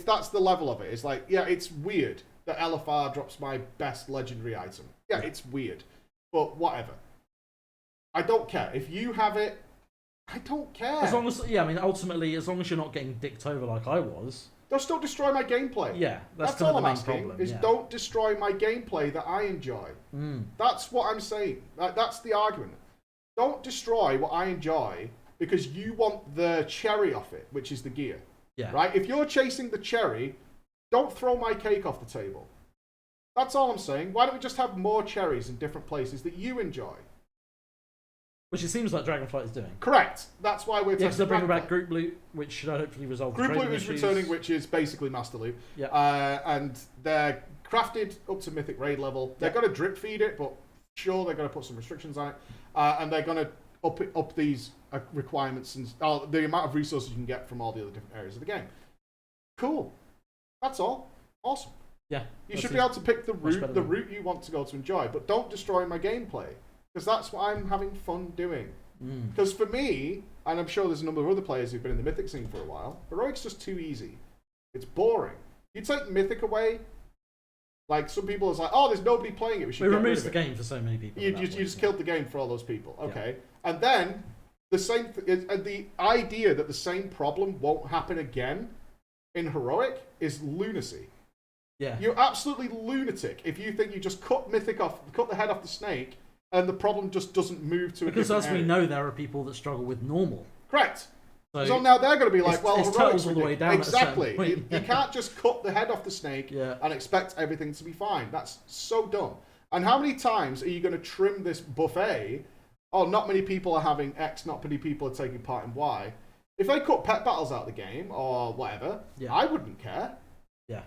that's the level of it. It's like, yeah, it's weird that LFR drops my best legendary item. Yeah, it's weird. But whatever. I don't care. If you have it, I don't care. As long as, ultimately, as long as you're not getting dicked over like I was. Don't still destroy my gameplay. Yeah, that's all I'm main asking. Problem, is don't destroy my gameplay that I enjoy. That's what I'm saying. That's the argument. Don't destroy what I enjoy because you want the cherry off it, which is the gear. Yeah. Right? If you're chasing the cherry, don't throw my cake off the table. That's all I'm saying. Why don't we just have more cherries in different places that you enjoy? Which it seems like Dragonflight is doing. Correct. That's why we're testing. Because they're bringing back Group Loot, which should hopefully resolve Group the Loot is returning, which is basically Master Loot. Yeah. And they're crafted up to Mythic Raid level. They're going to drip feed it, but sure, they're going to put some restrictions on it. And they're going to up these requirements and the amount of resources you can get from all the other different areas of the game. Cool. That's all. Awesome. Yeah. You should be able to pick the route you want to go to enjoy, but don't destroy my gameplay. Because that's what I'm having fun doing. Because for me, and I'm sure there's a number of other players who've been in the Mythic scene for a while, Heroic's just too easy. It's boring. You take Mythic away, like some people are like, oh, there's nobody playing it. We should it get removes rid of the game for so many people. You just killed the game for all those people. Okay. Yeah. And then the idea that the same problem won't happen again in Heroic is lunacy. Yeah. You're absolutely lunatic if you think you just cut Mythic off, cut the head off the snake, and the problem just doesn't move to a different area. Because as we know, there are people that struggle with normal. Correct. So now they're going to be like, well, it's heroics turtles all the way down. Exactly. At a certain point. You can't just cut the head off the snake and expect everything to be fine. That's so dumb. And how many times are you going to trim this buffet? Oh, not many people are having X, not many people are taking part in Y. If they cut pet battles out of the game or whatever, I wouldn't care. Yeah.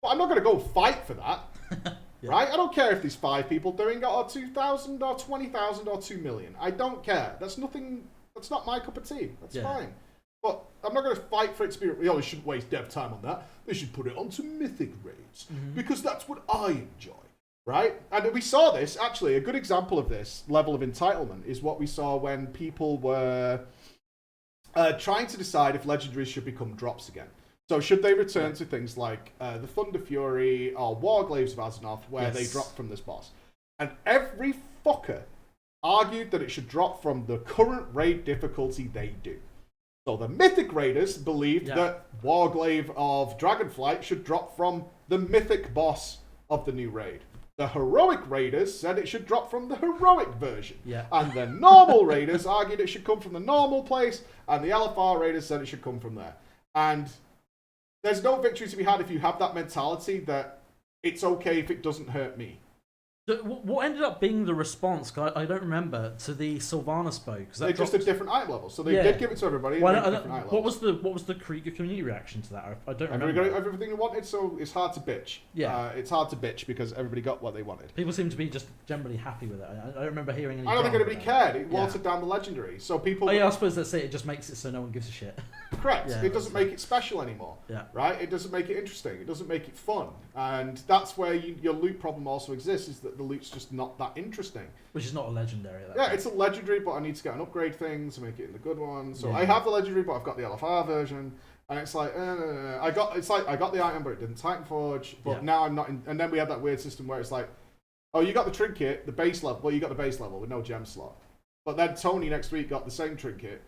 But I'm not going to go fight for that. Right? I don't care if there's 5 people doing it, or 2,000, or 20,000, or 2 million. I don't care. That's not my cup of tea. That's fine. But I'm not going to fight for it to be... they shouldn't waste dev time on that. They should put it onto mythic raids. Because that's what I enjoy. Right? And we saw this, actually, a good example of this level of entitlement is what we saw when people were trying to decide if legendaries should become drops again. So should they return to things like the Thunder Fury or Warglaves of Azeroth, where they drop from this boss? And every fucker argued that it should drop from the current raid difficulty they do. So the Mythic Raiders believed that Warglaive of Dragonflight should drop from the Mythic boss of the new raid. The Heroic Raiders said it should drop from the Heroic version. And the Normal Raiders argued it should come from the normal place, and the LFR Raiders said it should come from there. And there's no victory to be had if you have that mentality that it's okay if it doesn't hurt me. So what ended up being the response, cause I don't remember, to the Sylvanas bow? They just did different item levels. So they did give it to everybody. What was the Krieger community reaction to that? I don't remember. Everybody got everything they wanted, so it's hard to bitch. It's hard to bitch because everybody got what they wanted. People seem to be just generally happy with it. I don't remember hearing any. I don't think anybody cared. It watered down the legendary. So people... I suppose that's it. It just makes it so no one gives a shit. Correct. It doesn't make it special anymore. Right? It doesn't make it interesting. It doesn't make it fun. And that's where your loot problem also exists, is that the loot's just not that interesting. Which is not a legendary. It's a legendary, but I need to get an upgrade thing to make it in the good one. So I have the legendary, but I've got the LFR version, and it's like I got the item, but it didn't Titan Forge. But now I'm not in. And then we had that weird system where it's like, oh, you got the trinket, the base level. Well, you got the base level with no gem slot. But then Tony next week got the same trinket,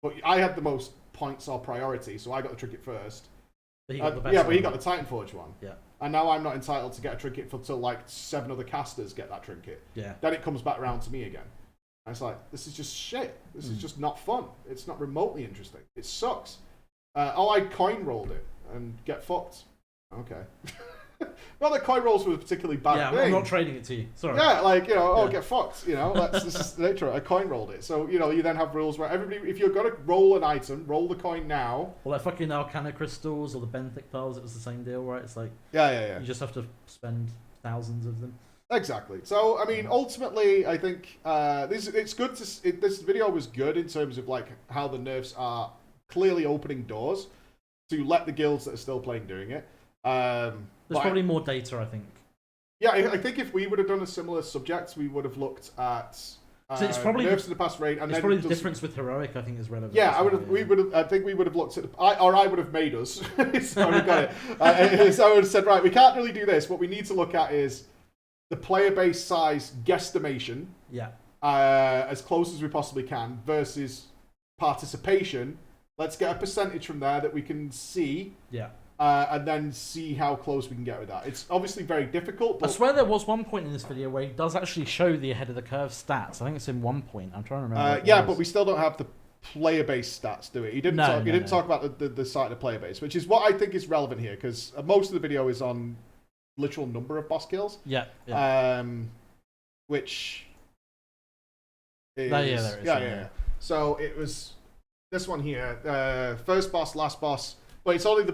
but I had the most points or priority, so I got the trinket first. But he got the best but he got the Titan Forge one. Yeah. And now I'm not entitled to get a trinket until like 7 other casters get that trinket. Yeah. Then it comes back around to me again. And it's like, this is just shit. This is just not fun. It's not remotely interesting. It sucks. I coin rolled it and get fucked. Okay. Not that coin rolls were a particularly bad thing. I'm not trading it to you. Sorry. Yeah, get fucked. This is the nature of it. I coin rolled it. So, you then have rules where everybody, if you're going to roll an item, roll the coin now. Well, like fucking Arcana Crystals or the Benthic Pearls, it was the same deal, right? It's like... Yeah. You just have to spend thousands of them. Exactly. So, I mean, ultimately, I think it's good to... This video was good in terms of, like, how the nerfs are clearly opening doors to let the guilds that are still playing doing it. There's probably more data, I think. Yeah, I think if we would have done a similar subject, we would have looked at so it's probably nerfs in the past raid. And it's probably the difference with Heroic, I think, is relevant. Yeah, I think we would have looked at... I would have made us. So we got it. So I would have said, right, we can't really do this. What we need to look at is the player base size guesstimation. Yeah. As close as we possibly can versus participation. Let's get a percentage from there that we can see. Yeah. And then see how close we can get with that. It's obviously very difficult. But... I swear there was one point in this video where he does actually show the ahead of the curve stats. I think it's in one point. I'm trying to remember. But we still don't have the player base stats, do we? He didn't talk about the side of the player base, which is what I think is relevant here, because most of the video is on literal number of boss kills. Yeah. Which is... there is. Yeah. So it was this one here. First boss, last boss. But it's only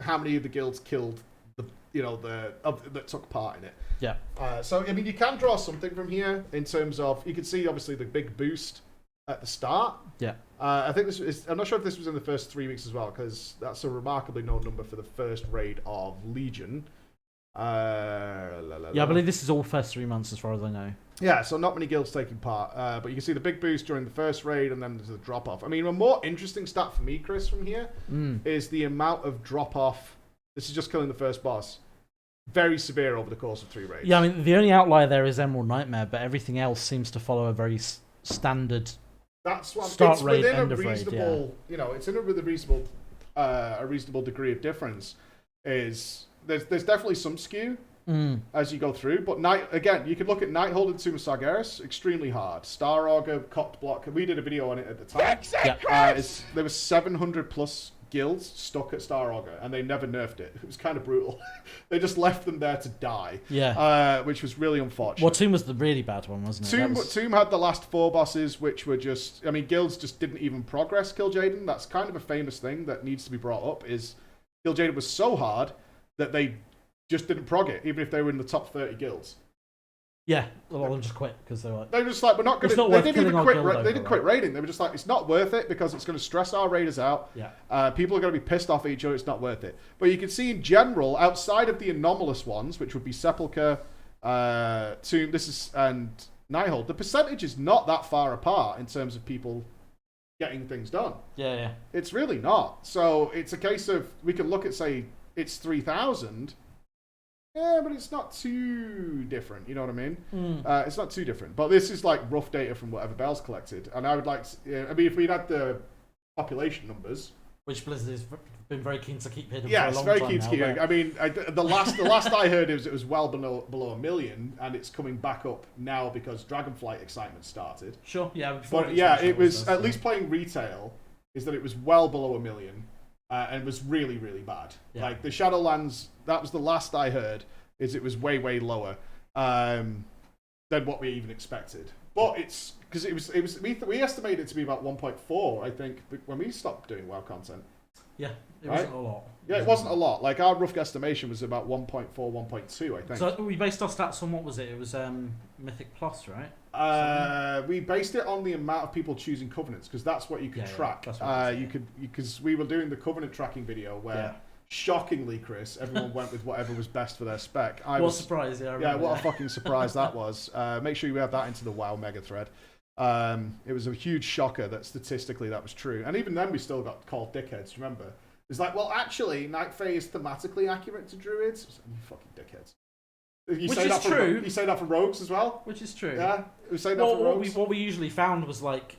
how many of the guilds killed that took part in it. Yeah. So I mean, you can draw something from here in terms of, you can see obviously the big boost at the start. Yeah. I think I'm not sure if this was in the first 3 weeks as well, because that's a remarkably low number for the first raid of Legion. I believe this is all first 3 months as far as I know. Yeah, so not many guilds taking part, but you can see the big boost during the first raid, and then there's a drop-off. I mean, a more interesting stat for me, Chris, from here, is the amount of drop-off. This is just killing the first boss. Very severe over the course of 3 raids. Yeah, I mean, the only outlier there is Emerald Nightmare, but everything else seems to follow a very standard start raid, end of raid. Yeah. It's in a reasonable degree of difference. There's definitely some skew, as you go through. But again, you could look at Nighthold and Tomb of Sargeras, extremely hard. Star Augur, Cocked Block. We did a video on it at the time. There was 700 plus guilds stuck at Star Augur, and they never nerfed it. It was kind of brutal. They just left them there to die. Which was really unfortunate. Well, Tomb was the really bad one, wasn't it? Tomb had the last 4 bosses, which were just... I mean, guilds just didn't even progress Kil'jaeden. That's kind of a famous thing that needs to be brought up, is Kil'jaeden was so hard that they just didn't prog it, even if they were in the top 30 guilds. Yeah, a lot of them just quit because they were like... They were just like, we're not going to... They didn't even quit. They didn't quit raiding. They were just like, it's not worth it because it's going to stress our raiders out. People are going to be pissed off at each other. It's not worth it. But you can see in general, outside of the anomalous ones, which would be Sepulchre, Tomb, and Nighthold, the percentage is not that far apart in terms of people getting things done. Yeah. It's really not. So it's a case of, we can look at, say, it's 3,000. Yeah, but it's not too different, you know what I mean? It's not too different. But this is like rough data from whatever Bell's collected. And I would like to, if we'd had the population numbers... Which Blizzard has been very keen to keep hidden for a long time. Yeah, it's very keen to keep hidden. I mean, the last I heard it was well below 1 million, and it's coming back up now because Dragonflight excitement started. Sure, yeah. But yeah, it was, at least playing retail, is that it was well below 1 million. And it was really, really bad. Like, the Shadowlands, that was the last I heard, is it was way, way lower than what we even expected. But it's, because we estimated it to be about 1.4, I think, when we stopped doing WoW content. Yeah, it wasn't a lot. Yeah, it wasn't a lot. Like, our rough estimation was about 1.4, 1.2, I think. So we based our stats on, what was it? It was Mythic Plus, right? We based it on the amount of people choosing Covenants, because that's what you could track. Because we were doing the Covenant tracking video where, shockingly, Chris, everyone went with whatever was best for their spec. What a surprise, yeah. Yeah, what a fucking surprise that was. Make sure you add that into the WoW mega thread. It was a huge shocker that statistically that was true. And even then we still got called dickheads, remember? It's like, well, actually, Night Fae is thematically accurate to Druids. You fucking dickheads. Which is true. You say that for Rogues as well? Which is true. Yeah, we say that for Rogues. What we usually found was, like,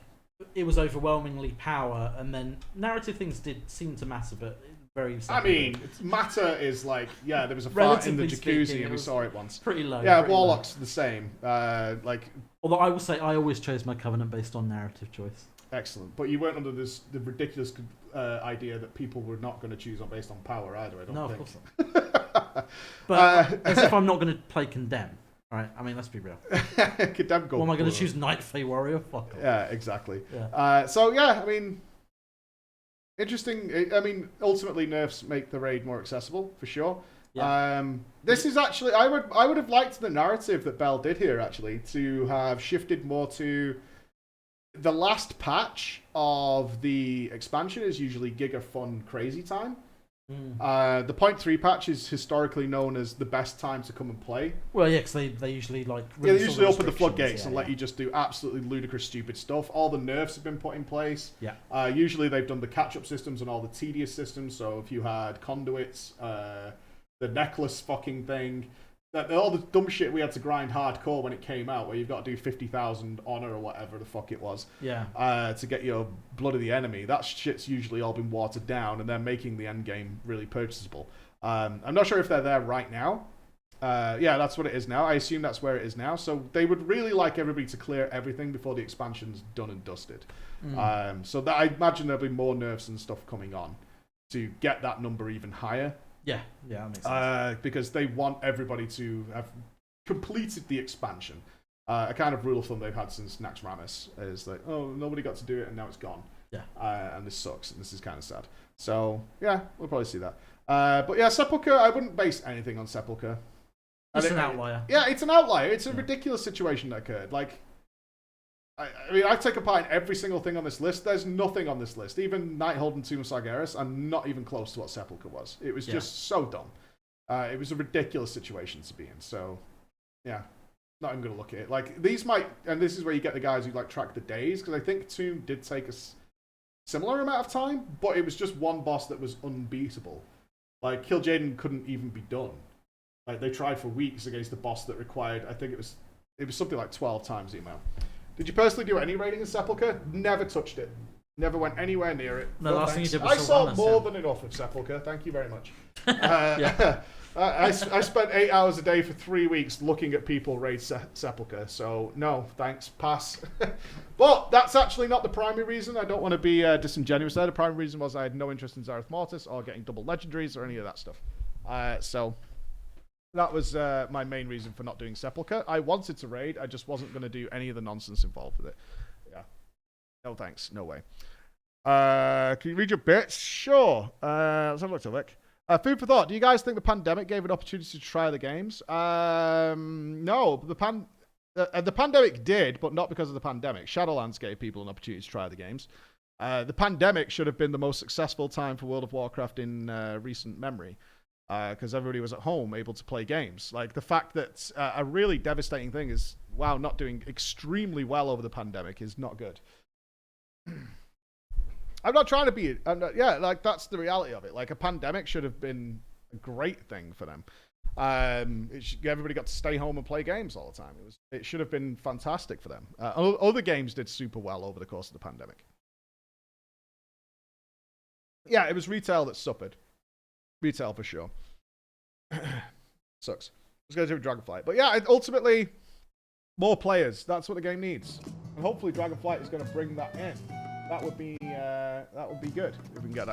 it was overwhelmingly power, and then narrative things did seem to matter, but very... I mean, matter is like, there was a fart in the jacuzzi and we saw it once. Pretty low. Yeah, pretty Warlock's the same. Although I will say I always chose my Covenant based on narrative choice. Excellent. But you weren't under the ridiculous idea that people were not going to choose based on power either, I don't think. No, of course not. But as if I'm not going to play Condemn. Right, I mean, let's be real. Condemn gold. What am I going to choose? Night Fae Warrior? Fuck off. Yeah, exactly. Yeah. I mean, interesting. I mean, ultimately, nerfs make the raid more accessible, for sure. Yeah. This is actually, I would have liked the narrative that Bell did here, actually, to have shifted more to... The last patch of the expansion is usually Giga Fun Crazy Time. The 0.3 patch is historically known as the best time to come and play. Well, yeah, because they usually like... They usually open the floodgates and let you just do absolutely ludicrous, stupid stuff. All the nerfs have been put in place. Yeah. Usually they've done the catch-up systems and all the tedious systems. So if you had conduits, the necklace fucking thing... all the dumb shit we had to grind hardcore when it came out, where you've got to do 50,000 honor or whatever the fuck it was, to get your blood of the enemy. That shit's usually all been watered down, and they're making the end game really purchasable. I'm not sure if they're there right now. That's what it is now. I assume that's where it is now. So they would really like everybody to clear everything before the expansion's done and dusted. So that, I imagine there'll be more nerfs and stuff coming on to get that number even higher. Yeah, that makes sense. Because they want everybody to have completed the expansion. A kind of rule of thumb they've had since Naxxramas is like, oh, nobody got to do it and now it's gone. Yeah. And this sucks and this is kind of sad. So, yeah, we'll probably see that. But yeah, Sepulchre, I wouldn't base anything on Sepulchre. It's an outlier. Yeah, it's an outlier. It's a ridiculous situation that occurred. Like, I mean, I take apart every single thing on this list. There's nothing on this list. Even Nighthold and Tomb of Sargeras are not even close to what Sepulchre was. It was just so dumb. It was a ridiculous situation to be in. So, yeah, not even going to look at it. Like, these might, and this is where you get the guys who like track the days, because I think Tomb did take a similar amount of time, but it was just one boss that was unbeatable. Like, Kil'jaeden couldn't even be done. Like, they tried for weeks against the boss that required, I think it was something like 12 times the amount. Did you personally do any raiding in Sepulchre? Never touched it. Never went anywhere near it. No, last thing you did was I saw more than enough of Sepulchre. Thank you very much. I spent 8 hours a day for 3 weeks looking at people raid Sepulchre, so no, thanks, pass. But that's actually not the primary reason. I don't want to be disingenuous there. The primary reason was I had no interest in Zareth Mortis or getting double legendaries or any of that stuff. So that was my main reason for not doing Sepulchre. I wanted to raid, I just wasn't going to do any of the nonsense involved with it. Yeah. No thanks, no way. Can you read your bits? Sure. Let's have a look. Food for thought. Do you guys think the pandemic gave an opportunity to try the games? No. The pandemic did, but not because of the pandemic. Shadowlands gave people an opportunity to try the games. The pandemic should have been the most successful time for World of Warcraft in recent memory, because everybody was at home able to play games. Like, the fact that a really devastating thing is WoW not doing extremely well over the pandemic is not good. I'm not trying to be. That's the reality of it. Like, a pandemic should have been a great thing for them. Everybody got to stay home and play games all the time. It should have been fantastic for them. Other games did super well over the course of the pandemic. Yeah, it was retail that suffered. Retail for sure. Sucks. Let's go to Dragonflight. But yeah, ultimately, more players. That's what the game needs. And hopefully Dragonflight is going to bring that in. That would be good if we can get that.